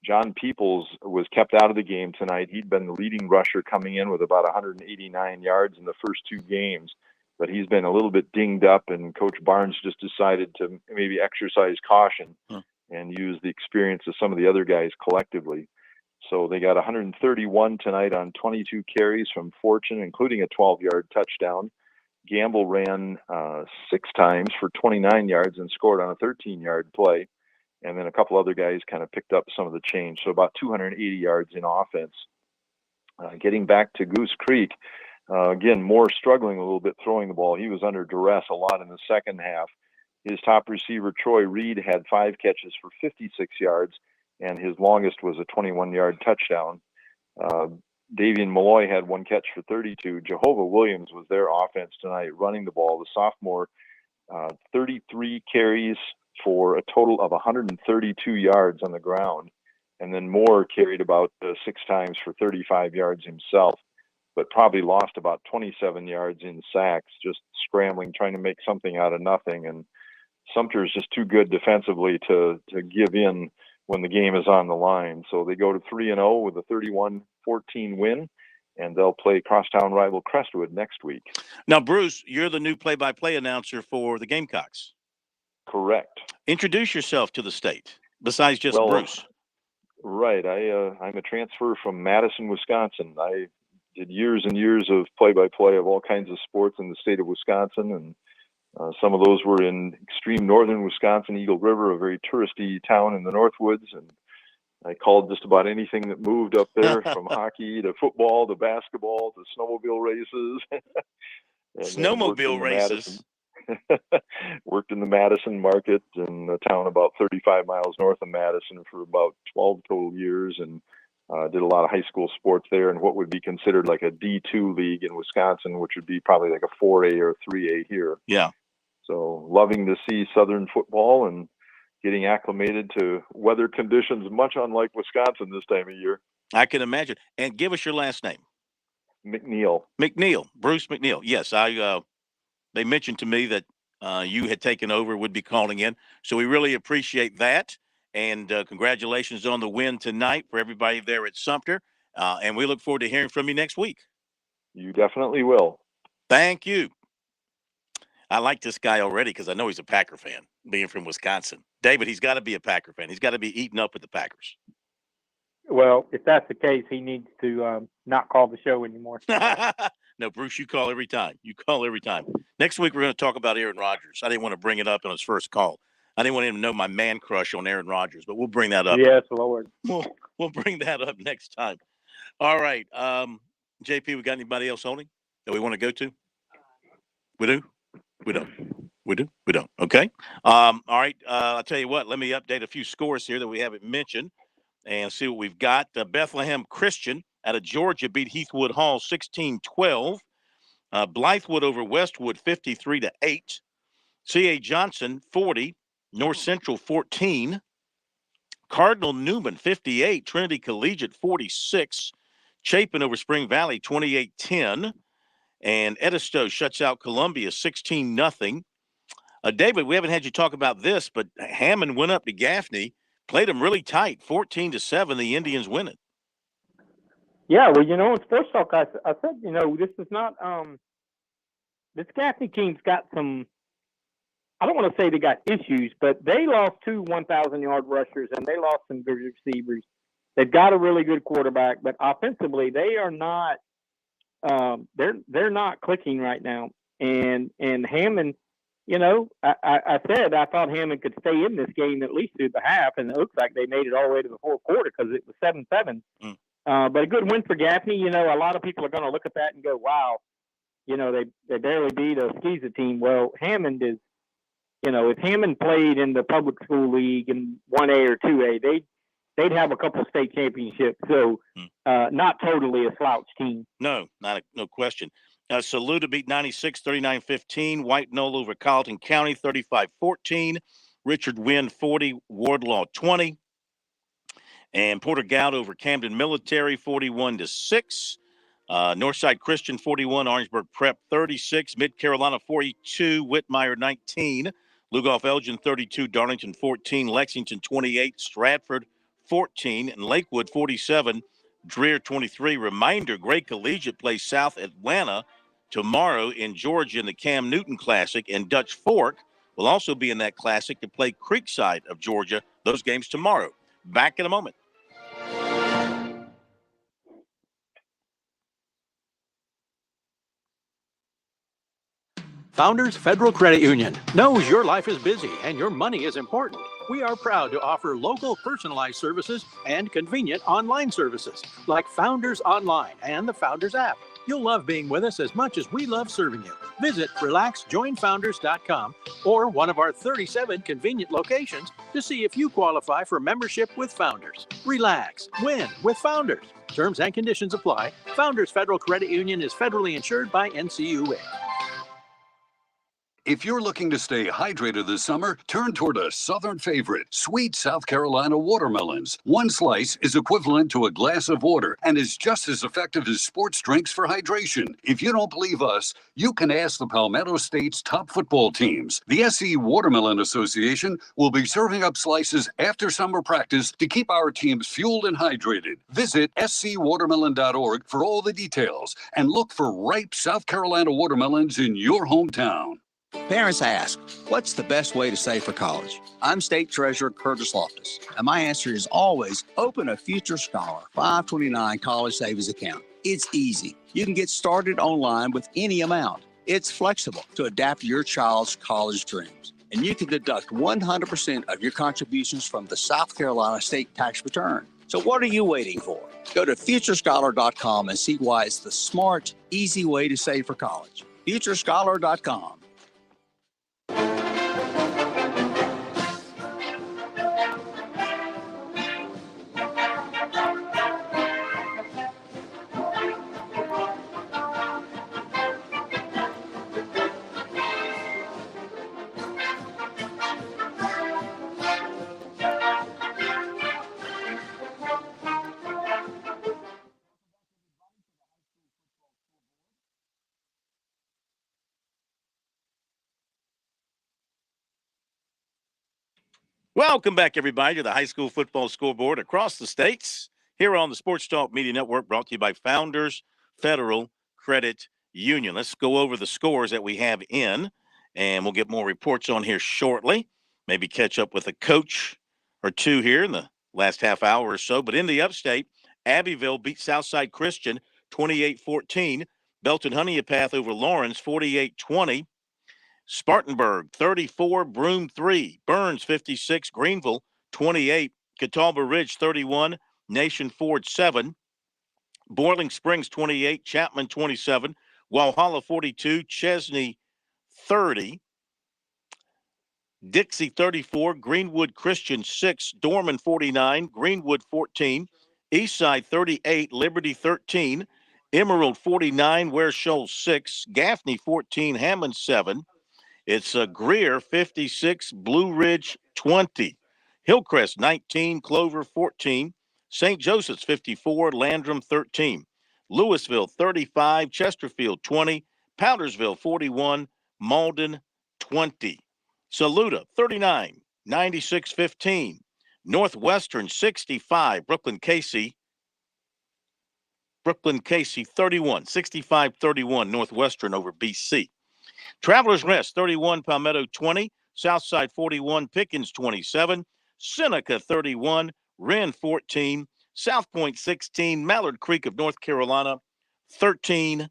John Peoples was kept out of the game tonight. He'd been the leading rusher coming in with about 189 yards in the first 2 games, but he's been a little bit dinged up, and Coach Barnes just decided to maybe exercise caution and use the experience of some of the other guys collectively. So they got 131 tonight on 22 carries from Fortune, including a 12-yard touchdown. Gamble ran 6 times for 29 yards and scored on a 13-yard play. And then a couple other guys kind of picked up some of the change. So about 280 yards in offense. Getting back to Goose Creek, again, Moore struggling a little bit throwing the ball. He was under duress a lot in the second half. His top receiver, Troy Reed, had 5 catches for 56 yards, and his longest was a 21-yard touchdown. Davian Malloy had 1 catch for 32. Jehovah Williams was their offense tonight, running the ball. The sophomore, 33 carries for a total of 132 yards on the ground. And then Moore carried about 6 times for 35 yards himself, but probably lost about 27 yards in sacks, just scrambling, trying to make something out of nothing. And Sumter is just too good defensively to give in when the game is on the line. So they go to 3-0 with a 31-14 win. and they'll play crosstown rival Crestwood next week. Now, Bruce, you're the new play-by-play announcer for the Gamecocks. Correct. Introduce yourself to the state, besides just Bruce. Right. I'm a transfer from Madison, Wisconsin. I did years and years of play-by-play of all kinds of sports in the state of Wisconsin, and some of those were in extreme northern Wisconsin, Eagle River, a very touristy town in the Northwoods, and I called just about anything that moved up there, from hockey to football to basketball to snowmobile races. Snowmobile races. Worked in the Madison market in a town about 35 miles north of Madison for about 12 total years, and did a lot of high school sports there in what would be considered like a D2 league in Wisconsin, which would be probably like a 4A or 3A here. Yeah. So loving to see Southern football and getting acclimated to weather conditions much unlike Wisconsin this time of year. I can imagine. And give us your last name. McNeil. McNeil. Bruce McNeil. Yes, they mentioned to me that you had taken over, would be calling in. So we really appreciate that. And congratulations on the win tonight for everybody there at Sumter. And we look forward to hearing from you next week. You definitely will. Thank you. I like this guy already because I know he's a Packer fan, being from Wisconsin. David, he's got to be a Packer fan. He's got to be eating up with the Packers. Well, if that's the case, he needs to not call the show anymore. No, Bruce, you call every time. You call every time. Next week, we're going to talk about Aaron Rodgers. I didn't want to bring it up on his first call. I didn't want him to know my man crush on Aaron Rodgers, but we'll bring that up. Yes, Lord. We'll bring that up next time. All right. JP, we got anybody else holding that we want to go to? We do? We don't. We do? We don't. Okay. All right. I'll tell you what. Let me update a few scores here that we haven't mentioned and see what we've got. Bethlehem Christian out of Georgia beat Heathwood Hall 16-12. Blythewood over Westwood 53-8. C.A. Johnson 40. North Central 14. Cardinal Newman 58. Trinity Collegiate 46. Chapin over Spring Valley 28-10. And Edisto shuts out Columbia 16-0. David, we haven't had you talk about this, but Hammond went up to Gaffney, played them really tight, 14-7. The Indians win it. Yeah, well, in Sports Talk, I said, this is not this Gaffney team's got some. I don't want to say they got issues, but they lost 2 1,000-yard rushers and they lost some good receivers. They've got a really good quarterback, but offensively they are not. They're not clicking right now, and Hammond, I said I thought Hammond could stay in this game at least through the half, and it looks like they made it all the way to the fourth quarter because it was 7-7. But a good win for Gaffney. A lot of people are going to look at that and go, "Wow, they barely beat a Skeeza team." Well, Hammond is, if Hammond played in the public school league in 1A or 2A, they'd have a couple of state championships. So not totally a slouch team. No question. Saluda beat 96, 39-15. White Knoll over Carleton County, 35-14. Richard Wynn, 40. Wardlaw, 20. And Porter Goud over Camden Military, 41-6. Northside Christian, 41. Orangeburg Prep, 36. Mid Carolina, 42. Whitmire, 19. Lugoff Elgin, 32. Darlington, 14. Lexington, 28. Stratford, 14. And Lakewood, 47. Dreer, 23. Reminder, Gray Collegiate plays South Atlanta tomorrow in Georgia in the Cam Newton Classic, and Dutch Fork will also be in that classic to play Creekside of Georgia. Those games tomorrow. Back in a moment. Founders Federal Credit Union knows your life is busy and your money is important. We are proud to offer local personalized services and convenient online services like Founders Online and the Founders app. You'll love being with us as much as we love serving you. Visit relaxjoinfounders.com or one of our 37 convenient locations to see if you qualify for membership with Founders. Relax, win with Founders. Terms and conditions apply. Founders Federal Credit Union is federally insured by NCUA. If you're looking to stay hydrated this summer, turn toward a southern favorite, sweet South Carolina watermelons. One slice is equivalent to a glass of water and is just as effective as sports drinks for hydration. If you don't believe us, you can ask the Palmetto State's top football teams. The SC Watermelon Association will be serving up slices after summer practice to keep our teams fueled and hydrated. Visit scwatermelon.org for all the details and look for ripe South Carolina watermelons in your hometown. Parents ask, what's the best way to save for college? I'm State Treasurer Curtis Loftus, and my answer is always open a Future Scholar 529 college savings account. It's easy. You can get started online with any amount. It's flexible to adapt to your child's college dreams. And you can deduct 100% of your contributions from the South Carolina state tax return. So what are you waiting for? Go to futurescholar.com and see why it's the smart, easy way to save for college. Futurescholar.com. Welcome back, everybody, to the high school football scoreboard across the states here on the Sports Talk Media Network, brought to you by Founders Federal Credit Union. Let's go over the scores that we have in, and we'll get more reports on here shortly. Maybe catch up with a coach or two here in the last half hour or so. But in the upstate, Abbeville beat Southside Christian 28-14. Belton Honeypath over Lawrence 48-20. Spartanburg 34, Broome 3, Burns 56, Greenville 28, Catawba Ridge 31, Nation Ford 7, Boiling Springs 28, Chapman 27, Walhalla 42, Chesney 30, Dixie 34, Greenwood Christian 6, Dorman 49, Greenwood 14, Eastside 38, Liberty 13, Emerald 49, Ware Shoals 6, Gaffney 14, Hammond 7. It's Greer 56, Blue Ridge 20, Hillcrest 19, Clover 14, St. Joseph's 54, Landrum 13, Louisville 35, Chesterfield 20, Powdersville 41, Malden 20, Saluda 39, 96-15, Northwestern 65, Brooklyn Casey 31, 65-31, Northwestern over BC. Travelers Rest 31, Palmetto 20, Southside 41, Pickens 27, Seneca 31, Wren 14, South Point 16, Mallard Creek of North Carolina 13.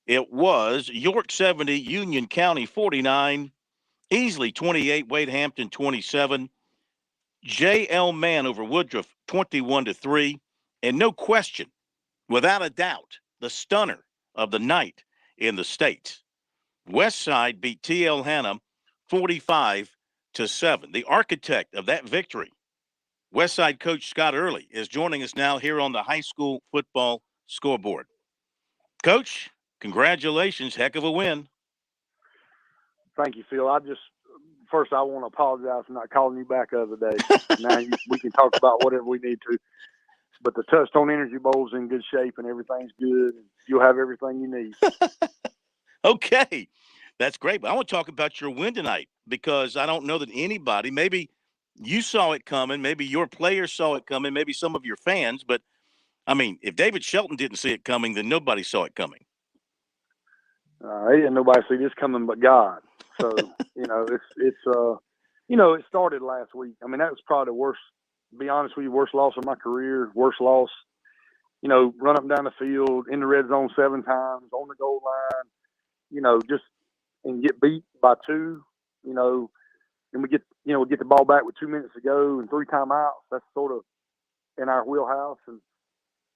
It was York 70, Union County 49, Easley 28, Wade Hampton 27, J.L. Mann over Woodruff 21-3, and no question, without a doubt, the stunner of the night in the state. Westside beat T.L. Hannah 45-7. The architect of that victory, Westside coach Scott Early, is joining us now here on the high school football scoreboard. Coach, congratulations. Heck of a win. Thank you, Phil. First, I want to apologize for not calling you back the other day. Now we can talk about whatever we need to. But the Touchstone Energy Bowl's in good shape and everything's good. You'll have everything you need. Okay, that's great. But I want to talk about your win tonight because I don't know that anybody, maybe you saw it coming, maybe your players saw it coming, maybe some of your fans. But, I mean, if David Shelton didn't see it coming, then nobody saw it coming. Ain't nobody see this coming but God. So, it started last week. I mean, that was probably the worst, to be honest with you, worst loss of my career, worst loss. Run up and down the field, in the red zone 7 times, on the goal line. And get beat by 2, and we get the ball back with 2 minutes to go and 3 timeouts. That's sort of in our wheelhouse. And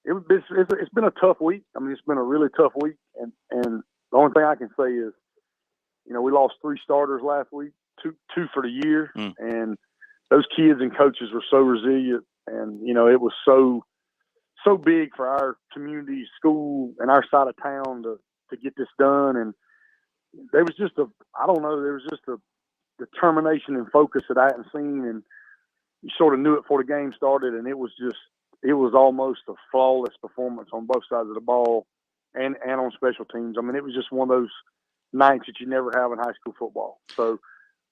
it's been a tough week. I mean, it's been a really tough week. And the only thing I can say is, we lost 3 starters last week, two for the year. And those kids and coaches were so resilient. And, it was so big for our community, school, and our side of town to get this done. And, there was just I don't know, there was just a determination and focus that I hadn't seen, and you sort of knew it before the game started, and it was almost a flawless performance on both sides of the ball and on special teams. I mean, it was just one of those nights that you never have in high school football. So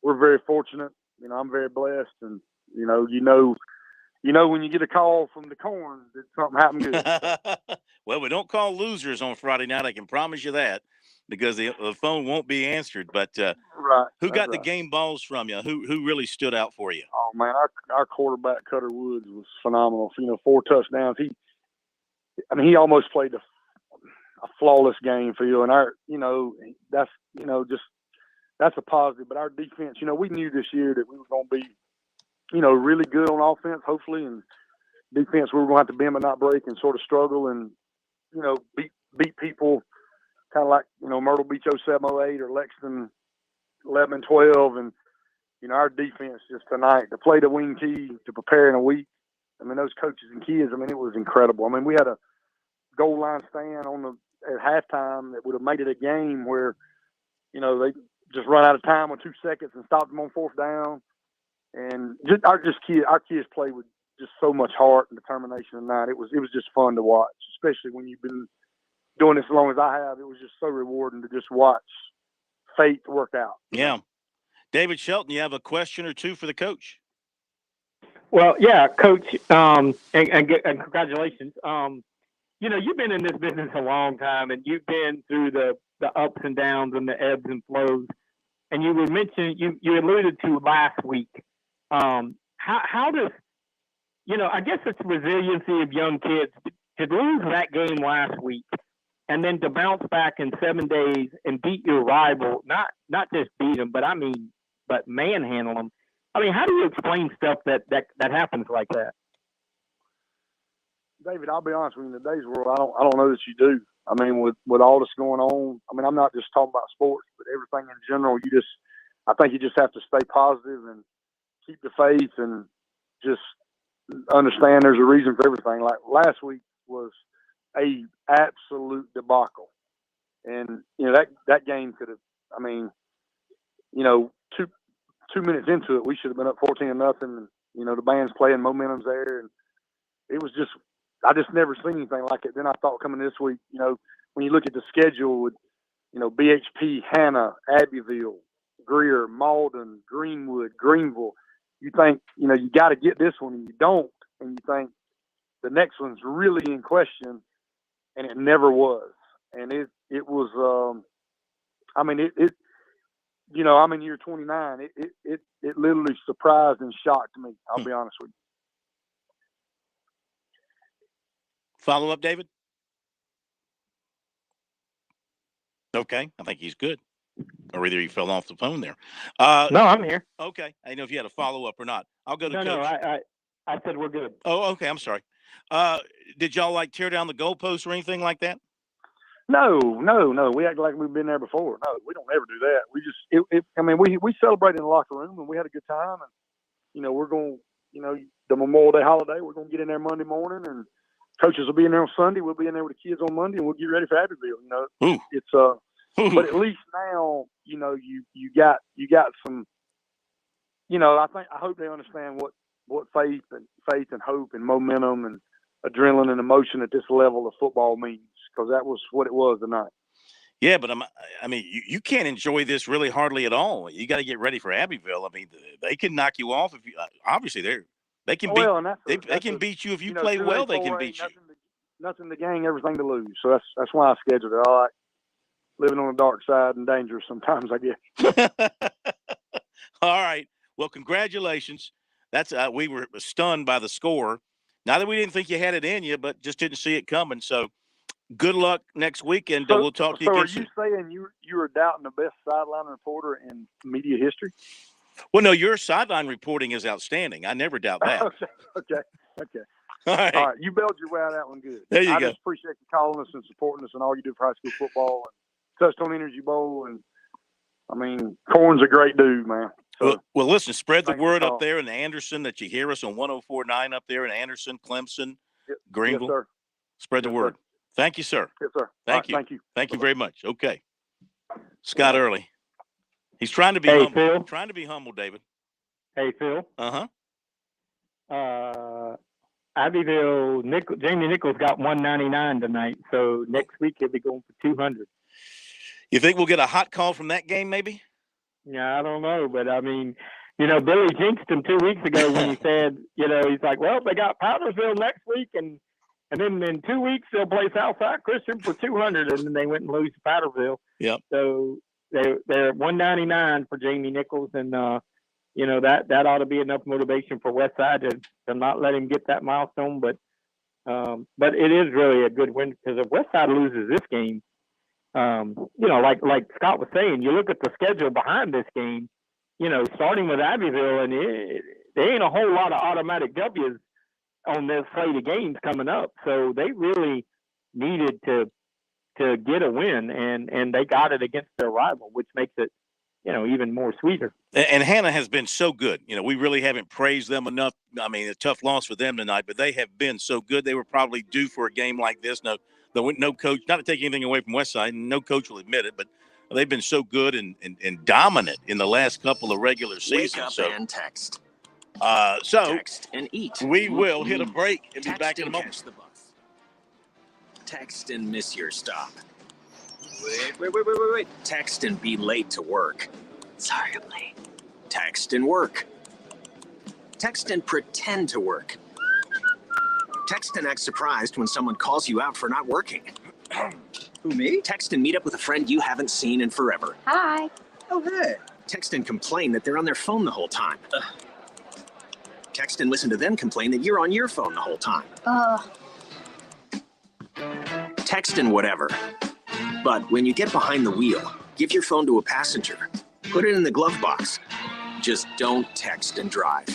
we're very fortunate. You know, I'm very blessed, and you know when you get a call from the Corn that something happened good. Well, we don't call losers on Friday night. I can promise you that, because the phone won't be answered. But Right. who got the right. game balls from you? Who really stood out for you? Oh man, our quarterback Cutter Woods was phenomenal. You know, 4 touchdowns. He almost played a flawless game for you. And that's a positive. But our defense, you know, we knew this year that we were going to be, you know, really good on offense, hopefully, and defense we were going to have to bend but not break and sort of struggle and, you know, beat people kind of like, you know, Myrtle Beach 07-08 or Lexington 11-12. And, you know, our defense just tonight, to play the wing key, to prepare in a week. I mean, those coaches and kids, I mean, it was incredible. I mean, we had a goal line stand at halftime that would have made it a game where, you know, they just run out of time with 2 seconds and stop them on 4th down. And our kids played with just so much heart and determination tonight. It was just fun to watch, especially when you've been doing this as long as I have. It was just so rewarding to just watch faith work out. Yeah. David Shelton, you have a question or two for the coach? Well, yeah, Coach, and congratulations. You know, you've been in this business a long time, and you've been through the ups and downs and the ebbs and flows. And you were mentioning, you alluded to last week. How does, you know, I guess it's resiliency of young kids to lose that game last week and then to bounce back in 7 days and beat your rival, not just beat them, but manhandle them. I mean, how do you explain stuff that happens like that? David, I'll be honest with you, in today's world, I don't know that you do. I mean, with all this going on, I mean, I'm not just talking about sports, but everything in general. I think you just have to stay positive and keep the faith and just understand there's a reason for everything. Like last week was a absolute debacle, and you know that game could have. I mean, you know, two minutes into it, we should have been up 14-0. And you know, the band's playing, momentum's there, and it was just. I just never seen anything like it. Then I thought coming this week, you know, when you look at the schedule with, you know, BHP, Hannah, Abbeville, Greer, Malden, Greenwood, Greenville, you think, you know, you got to get this one, and you don't, and you think the next one's really in question, and it never was. And it was, I mean, it you know, I'm in year 29. It literally surprised and shocked me. I'll be honest with you. Follow up, David? Okay. I think he's good. Or either he fell off the phone there. No, I'm here. Okay. I didn't know if you had a follow up or not. I'll go to Coach. No, I said we're good. Oh, okay. I'm sorry. Did y'all tear down the goalposts or anything like that? No. We act like we've been there before. No, we don't ever do that. We just, I mean, we celebrated in the locker room and we had a good time. And, you know, we're going, you know, the Memorial Day holiday, we're going to get in there Monday morning, and coaches will be in there on Sunday. We'll be in there with the kids on Monday, and we'll get ready for Abbeville. You know, it's but at least now, you know, you got some. You know, I hope they understand what faith and hope and momentum and adrenaline and emotion at this level of football means, because that was what it was tonight. Yeah, but I mean, you can't enjoy this really hardly at all. You got to get ready for Abbeville. I mean, they can knock you off if you obviously they can beat you if you play well. They can beat you. Nothing to gain, everything to lose. So that's why I scheduled it. I like living on the dark side and dangerous sometimes, I guess. All right. Well, congratulations. That's we were stunned by the score. Not that we didn't think you had it in you, but just didn't see it coming. So good luck next week, and we'll talk to you again soon. So are you saying you were doubting the best sideline reporter in media history? Well, no, your sideline reporting is outstanding. I never doubt that. Okay. All right. You bailed your way out of that one good. There you go. I just appreciate you calling us and supporting us and all you do for high school football and Touchstone Energy Bowl. And, I mean, Corn's a great dude, man. So, well, listen, spread the word up there in Anderson that you hear us on 104.9 up there in Anderson, Clemson, Greenville. Yes, sir. Spread the word. Sir. Thank you, sir. Yes, sir. Thank you. Thank you. Thank you very much. Okay. Scott Early. He's trying to be Hey, humble. Phil. Trying to be humble, David. Hey, Phil. Uh-huh. Abbeville, Jamie Nichols got 199 tonight, so next week he'll be going for 200. You think we'll get a hot call from that game, maybe? Yeah, I don't know, but I mean, Billy jinxed him 2 weeks ago when he said, he's like, well, they got Powdersville next week, and then in 2 weeks they'll play Southside Christian for 200, and then they went and lose to Powdersville. Yep. So they're at 199 for Jamie Nichols, and that ought to be enough motivation for Westside to not let him get that milestone. But it is really a good win, because if Westside loses this game, like Scott was saying, you look at the schedule behind this game, starting with Abbeville, and there ain't a whole lot of automatic W's on this slate of games coming up. So they really needed to get a win, and they got it against their rival, which makes it, even more sweeter. And Hannah has been so good. We really haven't praised them enough. I mean, a tough loss for them tonight, but they have been so good. They were probably due for a game like this. No coach, not to take anything away from Westside, no coach will admit it, but they've been so good and dominant in the last couple of regular seasons. Wake up and text. Text and eat. We will hit a break and be back in a moment. Catch the bus. Text and miss your stop. Wait. Text and be late to work. Sorry, I'm late. Text and work. Text and pretend to work. Text and act surprised when someone calls you out for not working. Who, me? Text and meet up with a friend you haven't seen in forever. Hi. Oh, hey. Text and complain that they're on their phone the whole time. Text and listen to them complain that you're on your phone the whole time. Text and whatever. But when you get behind the wheel, give your phone to a passenger. Put it in the glove box. Just don't text and drive.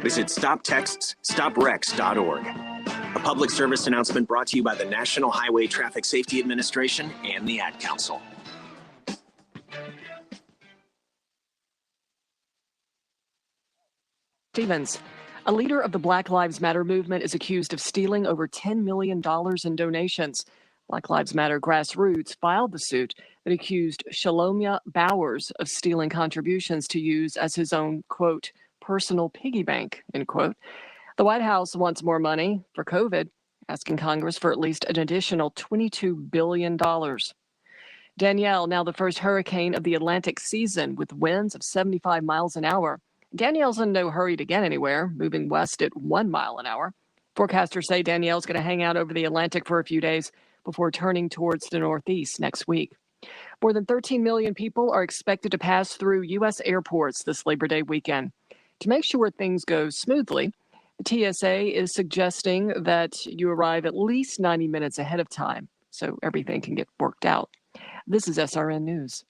Visit StopTextsStopWrecks.org. A public service announcement brought to you by the National Highway Traffic Safety Administration and the Ad Council. Stevens, a leader of the Black Lives Matter movement, is accused of stealing over $10 million in donations. Black Lives Matter Grassroots filed the suit that accused Shalomia Bowers of stealing contributions to use as his own, quote, personal piggy bank, end quote. The White House wants more money for COVID, asking Congress for at least an additional $22 billion. Danielle, now the first hurricane of the Atlantic season with winds of 75 miles an hour. Danielle's in no hurry to get anywhere, moving west at 1 mile an hour. Forecasters say Danielle's going to hang out over the Atlantic for a few days before turning towards the northeast next week. More than 13 million people are expected to pass through U.S. airports this Labor Day weekend. To make sure things go smoothly, the TSA is suggesting that you arrive at least 90 minutes ahead of time so everything can get worked out. This is SRN News.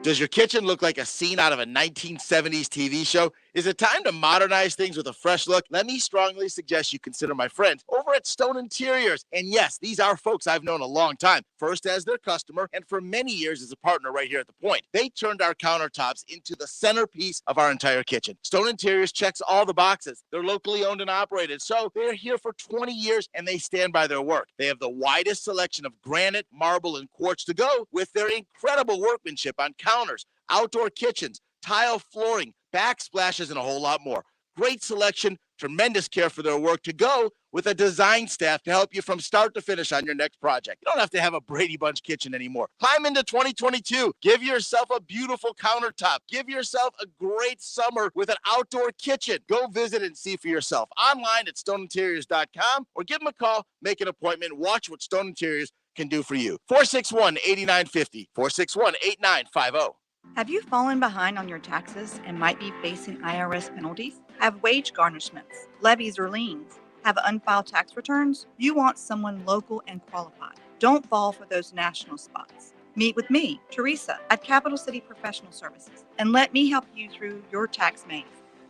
Does your kitchen look like a scene out of a 1970s TV show? Is it time to modernize things with a fresh look? Let me strongly suggest you consider my friends over at Stone Interiors. And yes, these are folks I've known a long time, first as their customer and for many years as a partner right here at The Point. They turned our countertops into the centerpiece of our entire kitchen. Stone Interiors checks all the boxes. They're locally owned and operated, so they're here for 20 years and they stand by their work. They have the widest selection of granite, marble, and quartz to go with their incredible workmanship on counters, outdoor kitchens, tile flooring, backsplashes, and a whole lot more. Great selection, tremendous care for their work to go with a design staff to help you from start to finish on your next project. You don't have to have a Brady Bunch kitchen anymore. Climb into 2022. Give yourself a beautiful countertop. Give yourself a great summer with an outdoor kitchen. Go visit and see for yourself online at stoneinteriors.com or give them a call, make an appointment, watch what Stone Interiors can do for you. 461-8950, 461-8950. Have you fallen behind on your taxes and might be facing IRS penalties? Have wage garnishments, levies, or liens? Have unfiled tax returns? You want someone local and qualified. Don't fall for those national spots. Meet with me, Teresa, at Capital City Professional Services, and let me help you through your tax maze.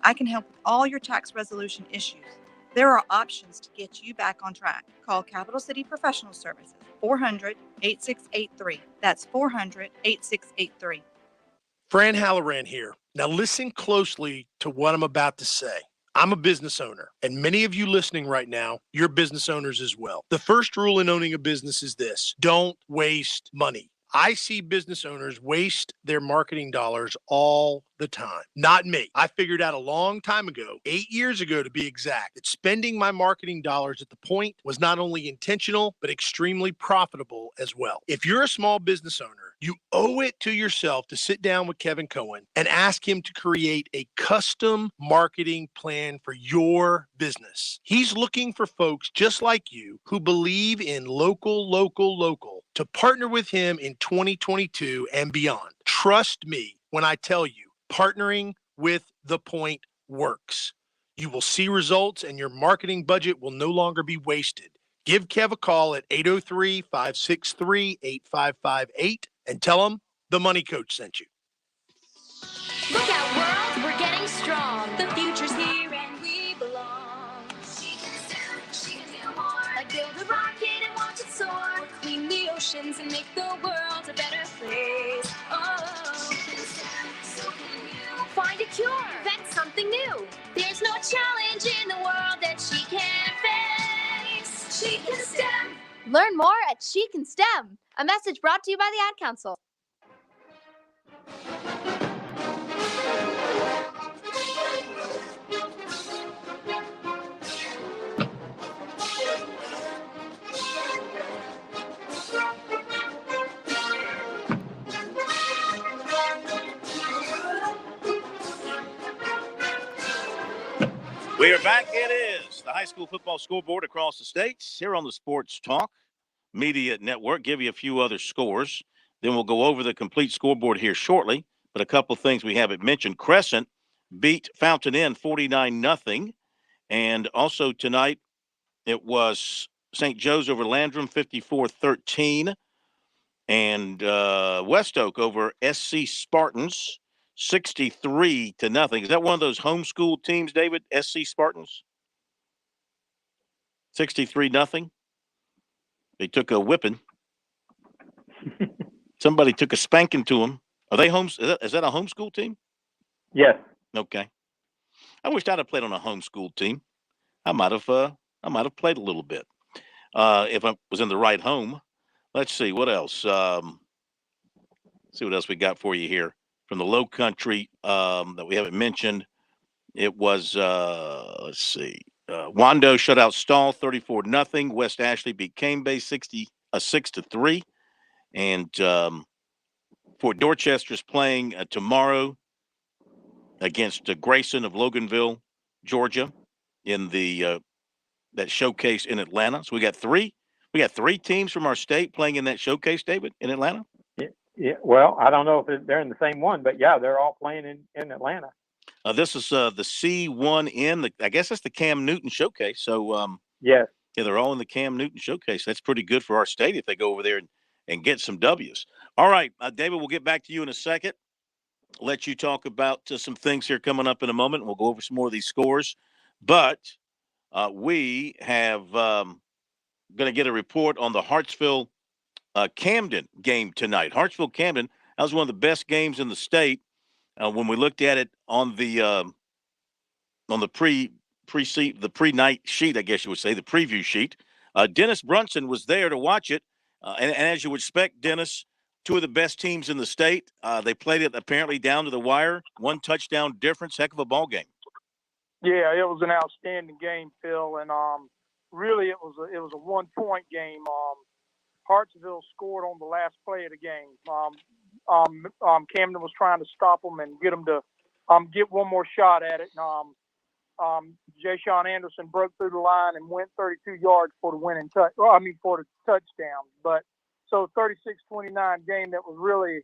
I can help with all your tax resolution issues. There are options to get you back on track. Call Capital City Professional Services, 400-8683. That's 400-8683. Fran Halloran here. Now listen closely to what I'm about to say. I'm a business owner, and many of you listening right now, you're business owners as well. The first rule in owning a business is this: don't waste money. I see business owners waste their marketing dollars all the time. Not me. I figured out a long time ago, 8 years ago to be exact, that spending my marketing dollars at the point was not only intentional, but extremely profitable as well. If you're a small business owner, you owe it to yourself to sit down with Kevin Cohen and ask him to create a custom marketing plan for your business. He's looking for folks just like you who believe in local to partner with him in 2022 and beyond. Trust me when I tell you, partnering with The Point works. You will see results and your marketing budget will no longer be wasted. Give Kev a call at 803-563-8558 and tell him the Money Coach sent you. Look out, world, we're getting strong. The future's here and we belong. Like build a rocket and watch it soar. Clean the oceans and make the world a better place. Oh, find a cure, invent something new. There's no challenge in the world that she can't face. She can STEM. Learn more at She Can STEM. A message brought to you by the Ad Council. We are back. It is the high school football scoreboard across the states here on the Sports Talk Media Network. Give you a few other scores. Then we'll go over the complete scoreboard here shortly. But a couple of things we haven't mentioned. Crescent beat Fountain Inn 49-0. And also tonight it was St. Joe's over Landrum 54-13. And West Oak over SC Spartans 63-0. Is that one of those homeschool teams, David? SC Spartans? 63-0. They took a whipping. Somebody took a spanking to them. Are they is that a homeschool team? Yes. Okay. I wished I'd have played on a homeschool team. I might have played a little bit if I was in the right home. Let's see what else. See what else we got for you here from the Low Country that we haven't mentioned. It was let's see. Wando shut out Stall 34-0. West Ashley beat Cane Bay 6-3. And Fort Dorchester's playing tomorrow against Grayson of Loganville, Georgia, in the that showcase in Atlanta. So we got three teams from our state playing in that showcase, David, in Atlanta. Yeah. Well, I don't know if they're in the same one, but yeah, they're all playing in Atlanta. This is the C1N. I guess that's the Cam Newton showcase. So yes. Yeah, they're all in the Cam Newton showcase. That's pretty good for our state if they go over there and get some W's. All right, David, we'll get back to you in a second. Let you talk about some things here coming up in a moment. We'll go over some more of these scores. But we have going to get a report on the Hartsville Camden game tonight. Hartsville-Camden, that was one of the best games in the state. When we looked at it on the pre-night sheet, I guess you would say, the preview sheet, Dennis Brunson was there to watch it. And as you would expect, Dennis, two of the best teams in the state. They played it apparently down to the wire. 1 touchdown difference. Heck of a ball game. Yeah, it was an outstanding game, Phil, and really it was a 1-point game. Hartsville scored on the last play of the game. Camden was trying to stop them and get them to get one more shot at it. Jay Sean Anderson broke through the line and went 32 yards for the winning for the touchdown. But so 36-29 game that was really,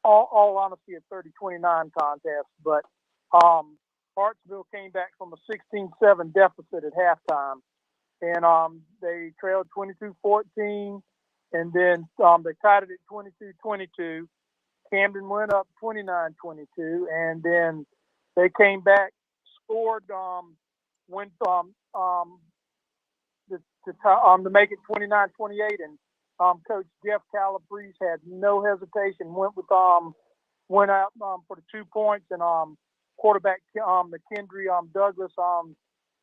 all honesty, a 30-29 contest. But Hartsville came back from a 16-7 deficit at halftime, and they trailed 22-14, and then they tied it at 22-22. Camden went up 29-22, and then they came back, scored, went to make it 29-28, and Coach Jeff Calabrese had no hesitation, went out for the 2 points, and quarterback McKendry Douglas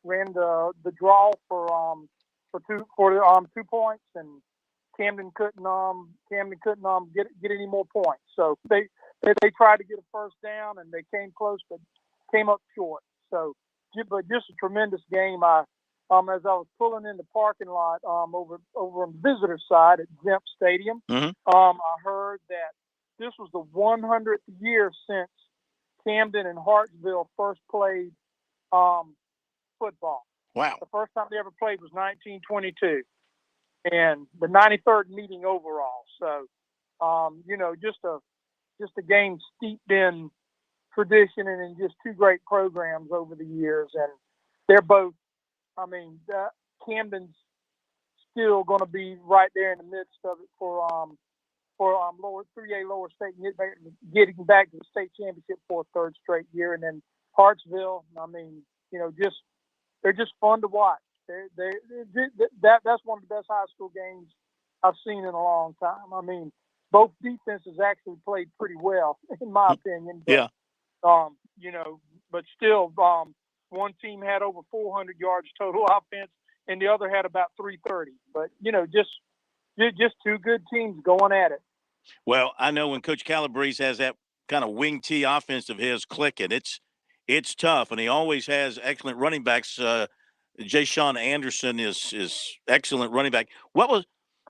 ran the draw for 2 points, and Camden couldn't get any more points. So they tried to get a first down and they came close, but came up short. So, but just a tremendous game. As I was pulling in the parking lot over on the visitor side at Zemp Stadium, I heard that this was the 100th year since Camden and Hartsville first played football. Wow. The first time they ever played was 1922. And the 93rd meeting overall. So, just a game steeped in tradition and in just two great programs over the years. And they're both, Camden's still going to be right there in the midst of it for lower 3A lower state, getting back to the state championship for a third straight year. And then Hartsville, they're just fun to watch. That's one of the best high school games I've seen in a long time. Both defenses actually played pretty well, in my opinion. But, yeah. But still, one team had over 400 yards total offense, and the other had about 330. But just two good teams going at it. Well, I know when Coach Calabrese has that kind of wing T offense of his clicking, it's tough, and he always has excellent running backs. Jay Sean Anderson is excellent running back. What was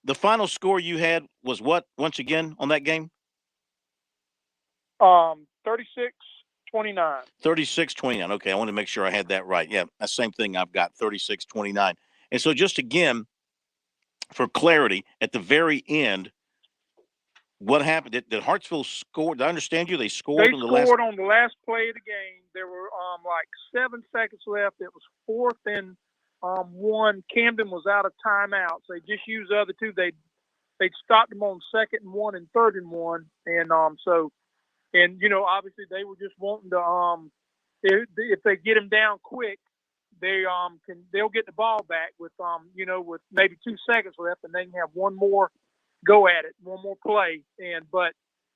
the final score you had was what once again on that game? 36-29. 36-29. Okay, I want to make sure I had that right. Yeah, that same thing I've got, 36-29. And so just again, for clarity, at the very end, what happened? Did Hartsville score? Did I understand you? They scored on the last play of the game. There were like 7 seconds left. It was 4th and 1. Camden was out of timeouts. They just used the other two. They'd stopped them on 2nd and 1 and 3rd and 1. And obviously they were just wanting to if they get them down quick, they'll get the ball back with with maybe 2 seconds left, and they can have one more go at it, one more play. But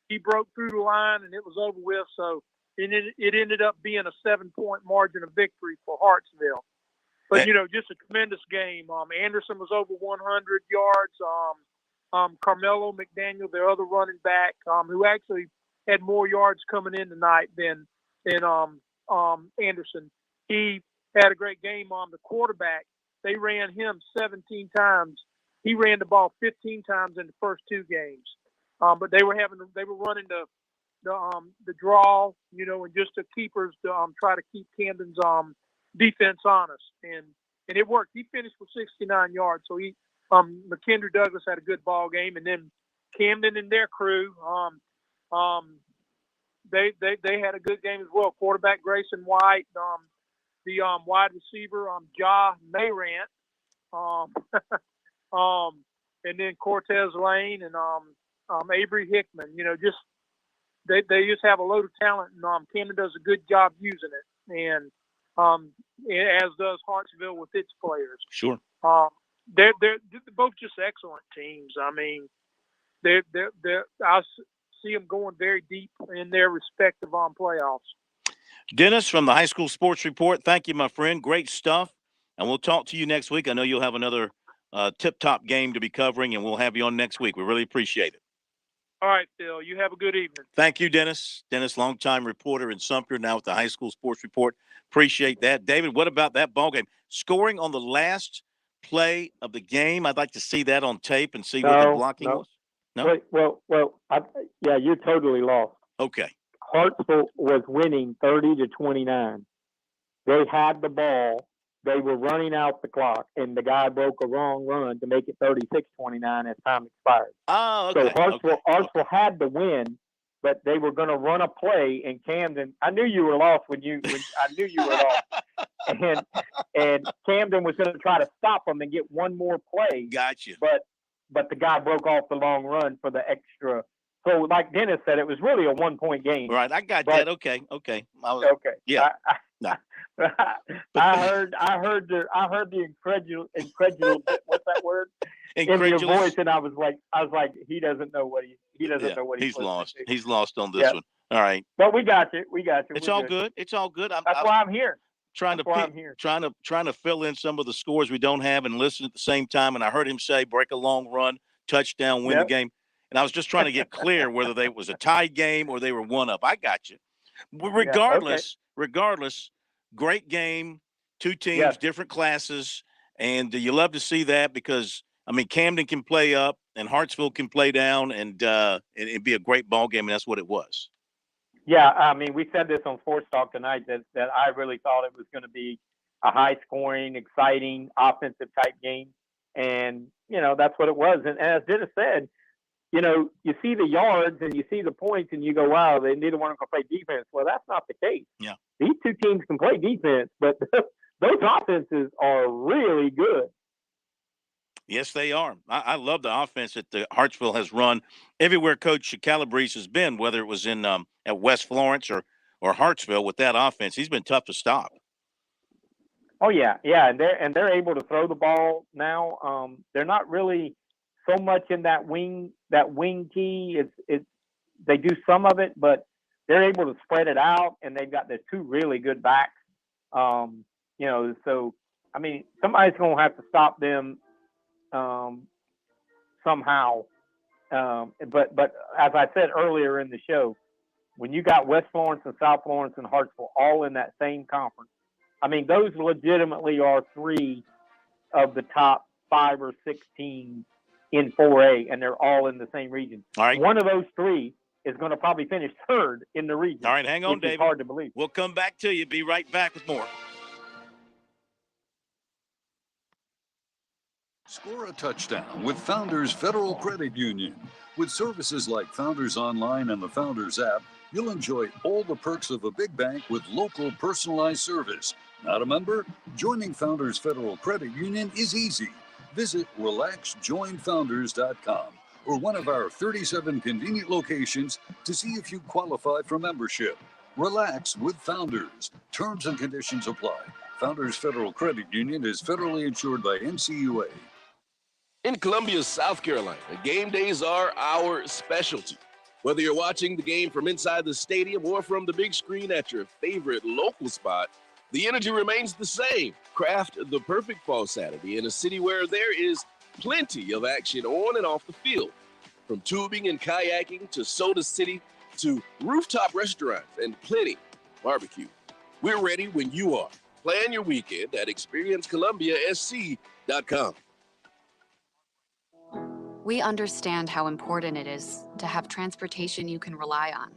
he broke through the line and it was over with. So it ended up being a 7-point margin of victory for Hartsville. But just a tremendous game. Anderson was over 100 yards. Carmelo McDaniel, their other running back, who actually had more yards coming in tonight than Anderson. He had a great game. The quarterback, they ran him 17 times. He ran the ball 15 times in the first 2 games. But they were running the draw, and just the keepers to try to keep Camden's defense honest, and it worked. He finished with 69 yards. So McKendry Douglas had a good ball game, and then Camden and their crew, they had a good game as well. Quarterback Grayson White, the wide receiver Ja Mayrant, and then Cortez Lane and Avery Hickman. They just have a load of talent, and Camden does a good job using it, and as does Hartsville with its players. Sure. They're both just excellent teams. I see them going very deep in their respective playoffs. Dennis from the High School Sports Report, thank you, my friend. Great stuff. And we'll talk to you next week. I know you'll have another tip-top game to be covering, and we'll have you on next week. We really appreciate it. All right, Phil. You have a good evening. Thank you, Dennis. Dennis, longtime reporter in Sumter, now with the High School Sports Report. Appreciate that. David, what about that ball game? Scoring on the last play of the game. I'd like to see that on tape and see what the blocking was. No? Wait, well, yeah, you're totally lost. Okay. Hartsville was winning 30-29. They had the ball. They were running out the clock, and the guy broke a wrong run to make it 36-29 as time expired. Oh, okay. So Hartsville had the win, but they were going to run a play in Camden. I knew you were lost when I knew you were lost. And Camden was going to try to stop them and get one more play. Gotcha. But the guy broke off the long run for the extra. So, like Dennis said, it was really a 1-point game. Right, I got that. Okay. Okay. Yeah. No. I heard the incredulous. What's that word? Incredulous. In your voice, and I was like, he doesn't know what he doesn't know what he's lost. He's lost on this one. All right. But we got you. It's all good. It's all good. That's why I'm here. Trying to fill in some of the scores we don't have and listen at the same time. And I heard him say break a long run touchdown, win the game. And I was just trying to get clear whether they was a tied game or they were one up. I got you. Regardless, great game, two teams, different classes, and you love to see that because I mean Camden can play up and Hartsville can play down, and it'd be a great ball game, and that's what it was. Yeah, I mean, we said this on Sports Talk tonight that I really thought it was going to be a high-scoring, exciting, offensive-type game, and that's what it was. And as Dennis said, you see the yards and you see the points and you go, wow, they neither one of them can play defense. Well, that's not the case. Yeah. These two teams can play defense, but those offenses are really good. Yes, they are. I love the offense that the Hartsville has run everywhere Coach Calabrese has been, whether it was in at West Florence or Hartsville. With that offense, he's been tough to stop. Oh, yeah, and they're able to throw the ball now. They're not really so much in that wing key. It's they do some of it, but they're able to spread it out, and they've got the two really good backs. So I mean, somebody's going to have to stop them somehow. But as I said earlier in the show, when you got West Florence and South Florence and Hartsville all in that same conference, I mean, those legitimately are three of the top 5 or 6 teams in 4A, and they're all in the same region. All right. One of those three is going to probably finish third in the region. All right, hang on, David. It's hard to believe. We'll come back to you. Be right back with more. Score a touchdown with Founders Federal Credit Union. With services like Founders Online and the Founders app, you'll enjoy all the perks of a big bank with local personalized service. Not a member? Joining Founders Federal Credit Union is easy. Visit relaxjoinfounders.com or one of our 37 convenient locations to see if you qualify for membership. Relax with Founders. Terms and conditions apply. Founders Federal Credit Union is federally insured by NCUA. In Columbia, South Carolina, game days are our specialty. Whether you're watching the game from inside the stadium or from the big screen at your favorite local spot, the energy remains the same. Craft the perfect fall Saturday in a city where there is plenty of action on and off the field. From tubing and kayaking to Soda City to rooftop restaurants and plenty barbecue. We're ready when you are. Plan your weekend at experiencecolumbiasc.com. We understand how important it is to have transportation you can rely on.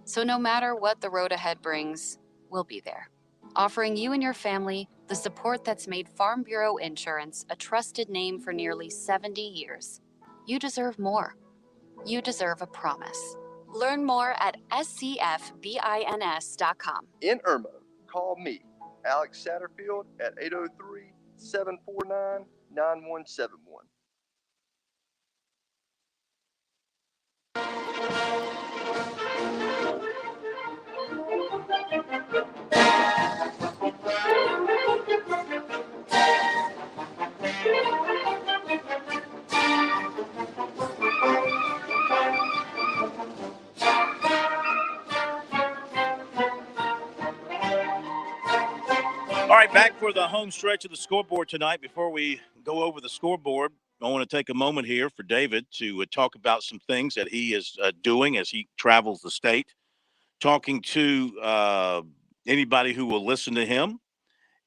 So no matter what the road ahead brings, we'll be there, offering you and your family the support that's made Farm Bureau Insurance a trusted name for nearly 70 years. You deserve more. You deserve a promise. Learn more at scfbins.com. In Irmo, call me, Alex Satterfield, at 803-749-9171. All right, back for the home stretch of the scoreboard tonight. Before we go over the scoreboard, I want to take a moment here for David to talk about some things that he is doing as he travels the state, talking to anybody who will listen to him,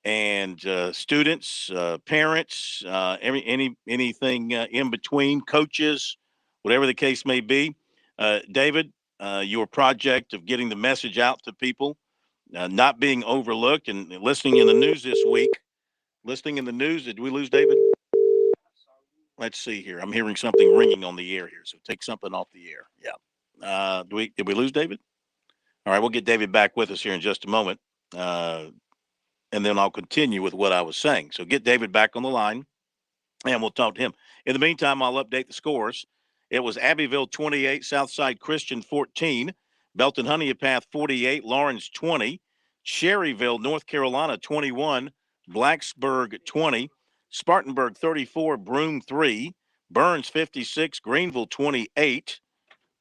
and students, parents, anything in between, coaches, whatever the case may be. David, your project of getting the message out to people, not being overlooked, and listening in the news this week. Listening in the news, did we lose David? Let's see here. I'm hearing something ringing on the air here, so take something off the air. Yeah. Did we lose David? All right, we'll get David back with us here in just a moment, and then I'll continue with what I was saying. So get David back on the line, and we'll talk to him. In the meantime, I'll update the scores. It was Abbeville 28, Southside Christian 14, Belton Honeypath 48, Lawrence 20, Sherryville, North Carolina 21, Blacksburg 20, Spartanburg 34, Broome 3, Burns 56, Greenville 28,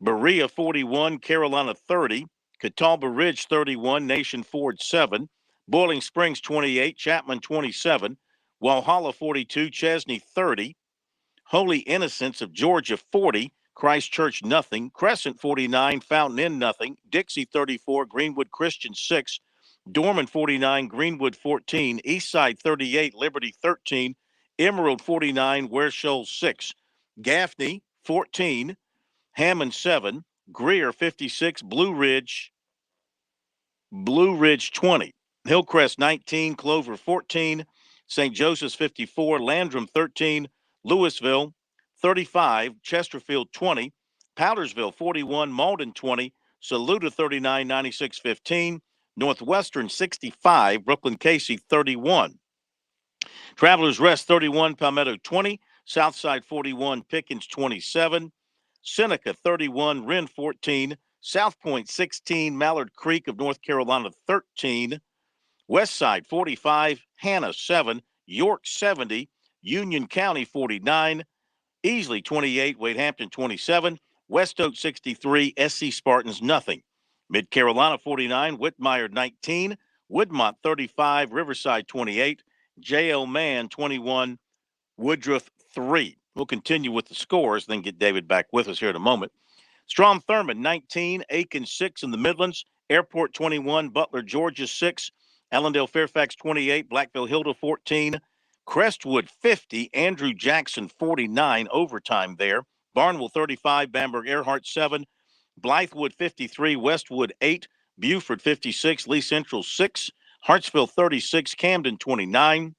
Berea 41, Carolina 30, Catawba Ridge 31, Nation Ford 7, Boiling Springs 28, Chapman 27, Walhalla 42, Chesney 30, Holy Innocents of Georgia 40, Christ Church nothing, Crescent 49, Fountain Inn nothing, Dixie 34, Greenwood Christian 6, Dorman 49, Greenwood 14, Eastside 38, Liberty 13, Emerald 49, Ware Shoals 6, Gaffney 14, Hammond 7, Greer 56, Blue Ridge 20, Hillcrest 19, Clover 14, St. Joseph's 54, Landrum 13, Louisville 35, Chesterfield 20, Powdersville 41, Malden 20, Saluda 39, 96-15, Northwestern 65, Brooklyn Casey 31, Travelers Rest 31, Palmetto 20, Southside 41, Pickens 27, Seneca 31, Wren 14, South Point 16, Mallard Creek of North Carolina 13, Westside 45, Hannah 7, York 70, Union County 49, Easley 28, Wade Hampton 27, West Oak 63, SC Spartans nothing. Mid Carolina 49, Whitmire 19, Woodmont 35, Riverside 28, J.L. Mann 21, Woodruff 3. We'll continue with the scores, then get David back with us here in a moment. Strom Thurmond 19, Aiken 6 in the Midlands, Airport 21, Butler Georgia 6, Allendale Fairfax 28, Blackville Hilda 14, Crestwood 50, Andrew Jackson 49, overtime there, Barnwell 35, Bamberg Earhart 7, Blythewood 53, Westwood 8, Buford 56, Lee Central 6, Hartsville 36, Camden 29,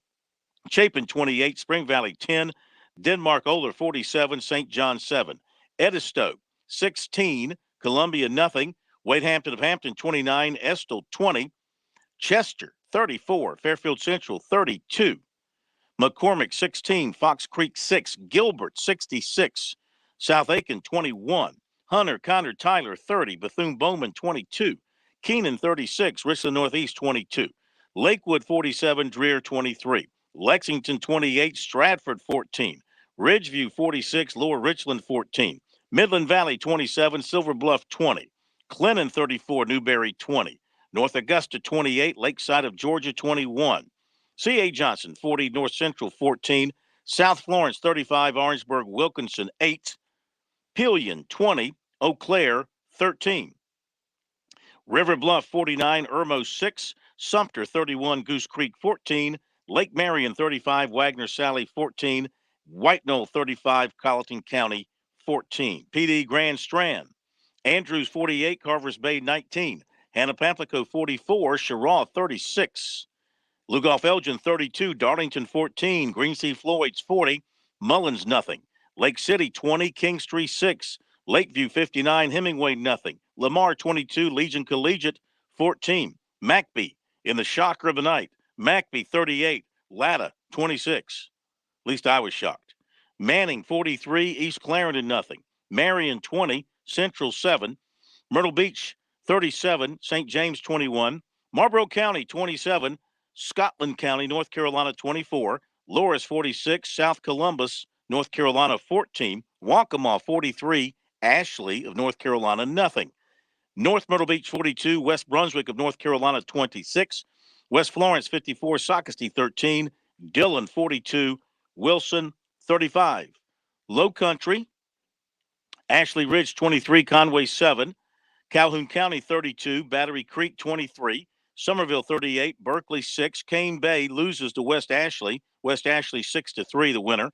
Chapin 28, Spring Valley 10, Denmark Oler 47, St. John 7, Edisto 16, Columbia nothing, Wade Hampton of Hampton 29, Estill 20, Chester 34, Fairfield Central 32, McCormick 16, Fox Creek 6, Gilbert 66, South Aiken 21, Hunter, Connor, Tyler 30, Bethune-Bowman 22, Keenan 36, Richland Northeast 22, Lakewood 47, Dreer 23, Lexington 28, Stratford 14, Ridgeview 46, Lower Richland 14, Midland Valley 27, Silver Bluff 20, Clinton 34, Newberry 20, North Augusta 28, Lakeside of Georgia 21, C.A. Johnson 40, North Central 14, South Florence 35, Orangeburg Wilkinson 8, Pillion 20, Eau Claire 13, River Bluff 49, Irmo 6, Sumter 31, Goose Creek 14, Lake Marion 35, Wagner Sally 14, White Knoll 35, Colleton County 14, PD Grand Strand, Andrews 48, Carvers Bay 19, Hannah-Pamplico 44, Cheraw 36, Lugoff Elgin 32, Darlington 14, Greensea Floyd's 40, Mullins nothing, Lake City 20, Kingstree 6, Lakeview 59, Hemingway nothing, Lamar 22, Legion Collegiate 14, McBee in the shocker of the night, McBee 38, Latta 26. At least I was shocked. Manning 43, East Clarendon nothing, Marion 20, Central 7, Myrtle Beach 37, St. James 21, Marlborough County 27, Scotland County, North Carolina 24, Loris 46, South Columbus, North Carolina 14, Waccamaw 43, Ashley of North Carolina nothing, North Myrtle Beach 42, West Brunswick of North Carolina 26, West Florence 54, Socastee 13, Dillon 42, Wilson 35, Low Country, Ashley Ridge 23, Conway 7, Calhoun County 32, Battery Creek 23, Somerville 38, Berkeley 6, Cane Bay loses to West Ashley 6-3 the winner.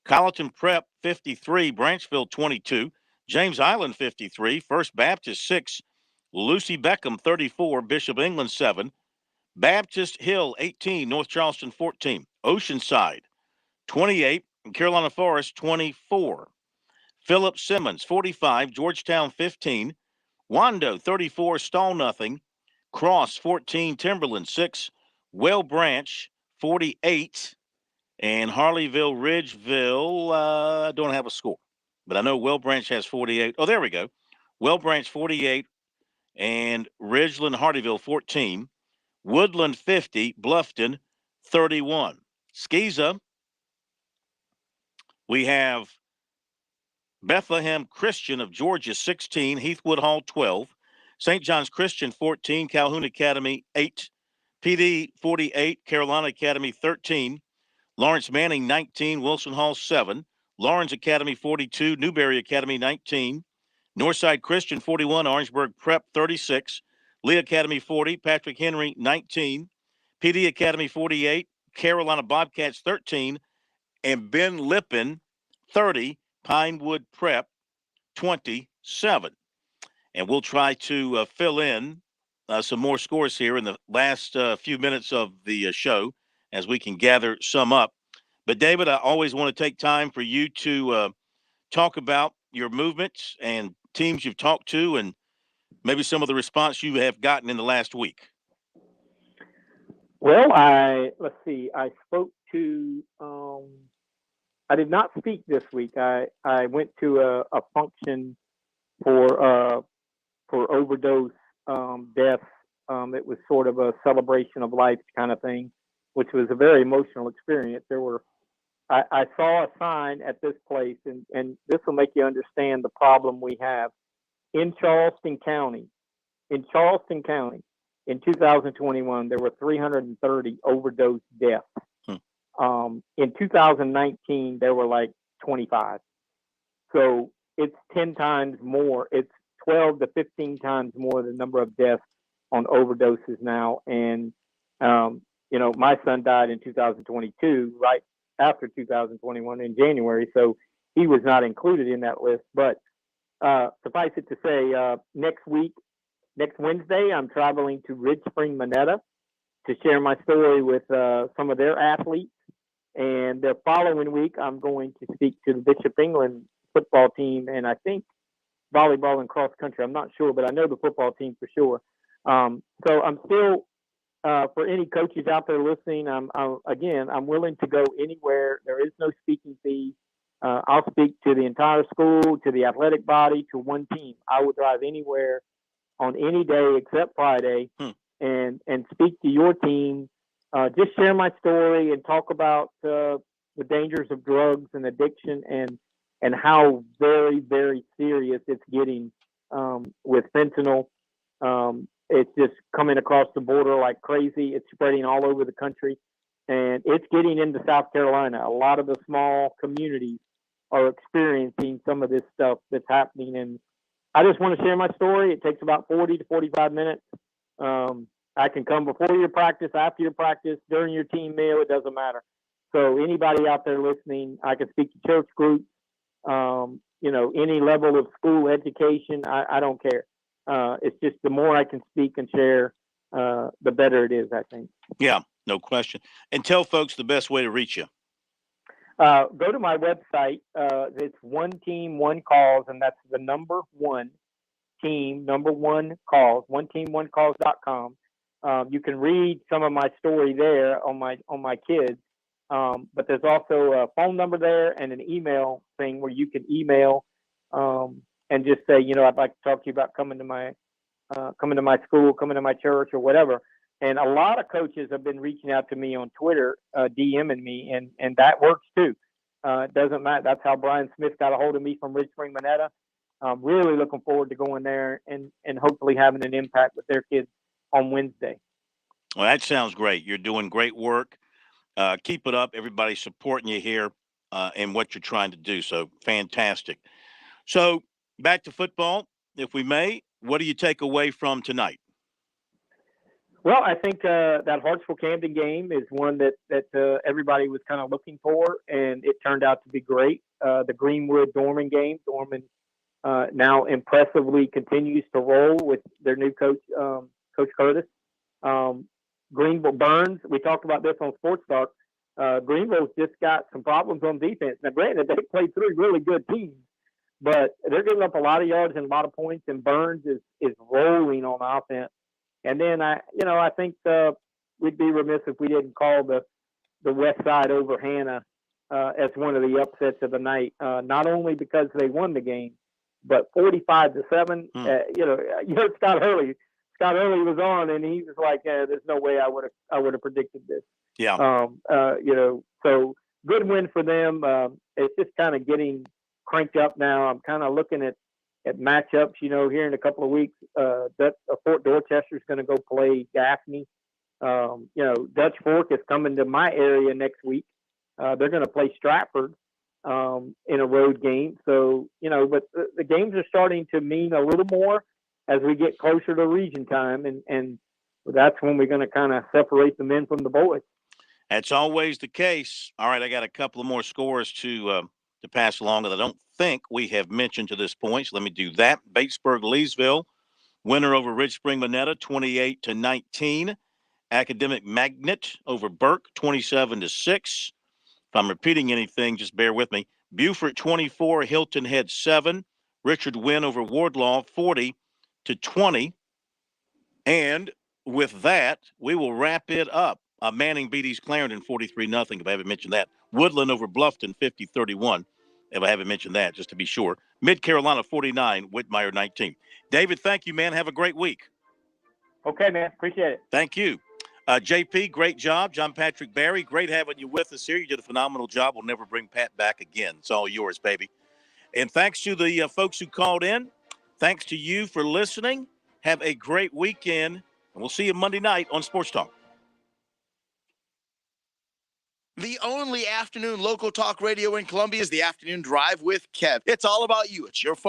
Colleton Prep 53, Branchville 22, James Island 53, First Baptist 6, Lucy Beckham 34, Bishop England 7, Baptist Hill 18, North Charleston 14, Oceanside 28, Carolina Forest 24, Philip Simmons 45, Georgetown 15, Wando 34, Stall nothing, Cross 14, Timberland 6, Well Branch 48, and Harleyville Ridgeville. I don't have a score, but I know Well Branch has 48. Oh, there we go. Well Branch 48 and Ridgeland Hardyville 14, Woodland 50, Bluffton 31. Skeeza, we have Bethlehem Christian of Georgia 16, Heathwood Hall 12, St. John's Christian 14, Calhoun Academy 8, PD 48, Carolina Academy 13, Lawrence Manning 19, Wilson Hall 7, Lawrence Academy 42, Newberry Academy 19, Northside Christian 41, Orangeburg Prep 36, Lee Academy 40, Patrick Henry 19, PD Academy 48, Carolina Bobcats 13, and Ben Lippen 30, Pinewood Prep 27. And we'll try to fill in some more scores here in the last few minutes of the show as we can gather some up. But, David, I always want to take time for you to talk about your movements and teams you've talked to and maybe some of the response you have gotten in the last week. Well, I spoke to I did not speak this week. I went to a function for overdose deaths. It was sort of a celebration of life kind of thing, which was a very emotional experience. I saw a sign at this place, and this will make you understand the problem we have. In Charleston County, in 2021, there were 330 overdose deaths. In 2019, there were like 25. So it's 10 times more. It's 12 to 15 times more the number of deaths on overdoses now. And, my son died in 2022, right after 2021 in January. So he was not included in that list. But suffice it to say, next Wednesday, I'm traveling to Ridge Spring, Minetta to share my story with some of their athletes. And the following week, I'm going to speak to the Bishop England football team, and I think volleyball and cross country. I'm not sure, but I know the football team for sure. So I'm still, for any coaches out there listening, I'm willing to go anywhere. There is no speaking fee. I'll speak to the entire school, to the athletic body, to one team. I will drive anywhere on any day except Friday and speak to your team. Just share my story and talk about the dangers of drugs and addiction and how very, very serious it's getting with fentanyl. It's just coming across the border like crazy. It's spreading all over the country, and it's getting into South Carolina. A lot of the small communities are experiencing some of this stuff that's happening, and I just want to share my story. It takes about 40 to 45 minutes. I can come before your practice, after your practice, during your team meal. It doesn't matter. So anybody out there listening, I can speak to church groups, any level of school education. I don't care. It's just the more I can speak and share, the better it is, I think. Yeah, no question. And tell folks the best way to reach you. Go to my website. It's One Team, One Cause, and that's the number one team, number one cause, oneteamonecause.com. You can read some of my story there on my kids, but there's also a phone number there and an email thing where you can email and just say, I'd like to talk to you about coming to my school, coming to my church, or whatever. And a lot of coaches have been reaching out to me on Twitter, DMing me, and that works too. It doesn't matter. That's how Brian Smith got a hold of me from Ridge Spring, Minetta. I'm really looking forward to going there and hopefully having an impact with their kids on Wednesday. Well, that sounds great. You're doing great work. Keep it up. Everybody's supporting you here and what you're trying to do. So fantastic. So back to football, if we may. What do you take away from tonight? Well, I think that Hartsville-Camden game is one that everybody was kind of looking for, and it turned out to be great. The Greenwood-Dorman game, Dorman now impressively continues to roll with their new coach, Coach Curtis. Greenville-Burns, we talked about this on Sports Talk. Greenville's just got some problems on defense. Now, granted, they played three really good teams, but they're giving up a lot of yards and a lot of points, and Burns is rolling on offense. And then I think we'd be remiss if we didn't call the West Side over Hannah as one of the upsets of the night. Not only because they won the game, but 45-7. You heard Scott Hurley. Scott Hurley was on, and he was like, "There's no way I would have predicted this." Yeah. So good win for them. It's just kind of getting cranked up now. I'm kind of looking at matchups, here in a couple of weeks. Fort Dorchester is going to go play Gaffney. Dutch Fork is coming to my area next week. They're going to play Stratford. in a road game. So, but the games are starting to mean a little more as we get closer to region time. And that's when we're going to kind of separate the men from the boys. That's always the case. All right, I got a couple of more scores to pass along that I don't think we have mentioned to this point. So let me do that. Batesburg-Leesville, winner over Ridge Spring-Monetta, 28-19. Academic Magnet over Burke, 27-6. If I'm repeating anything, just bear with me. Beaufort 24, Hilton Head 7. Richard Wynn over Wardlaw, 40-20. And with that, we will wrap it up. Manning beat East Clarendon 43-0, if I haven't mentioned that. Woodland over Bluffton 50-31, if I haven't mentioned that, just to be sure. Mid Carolina 49, Whitmire 19. David, thank you, man. Have a great week. Okay, man. Appreciate it. Thank you. JP, great job. John Patrick Barry, great having you with us here. You did a phenomenal job. We'll never bring Pat back again. It's all yours, baby. And thanks to the folks who called in. Thanks to you for listening. Have a great weekend, and we'll see you Monday night on Sports Talk. The only afternoon local talk radio in Columbia is the Afternoon Drive with Kev. It's all about you. It's your phone.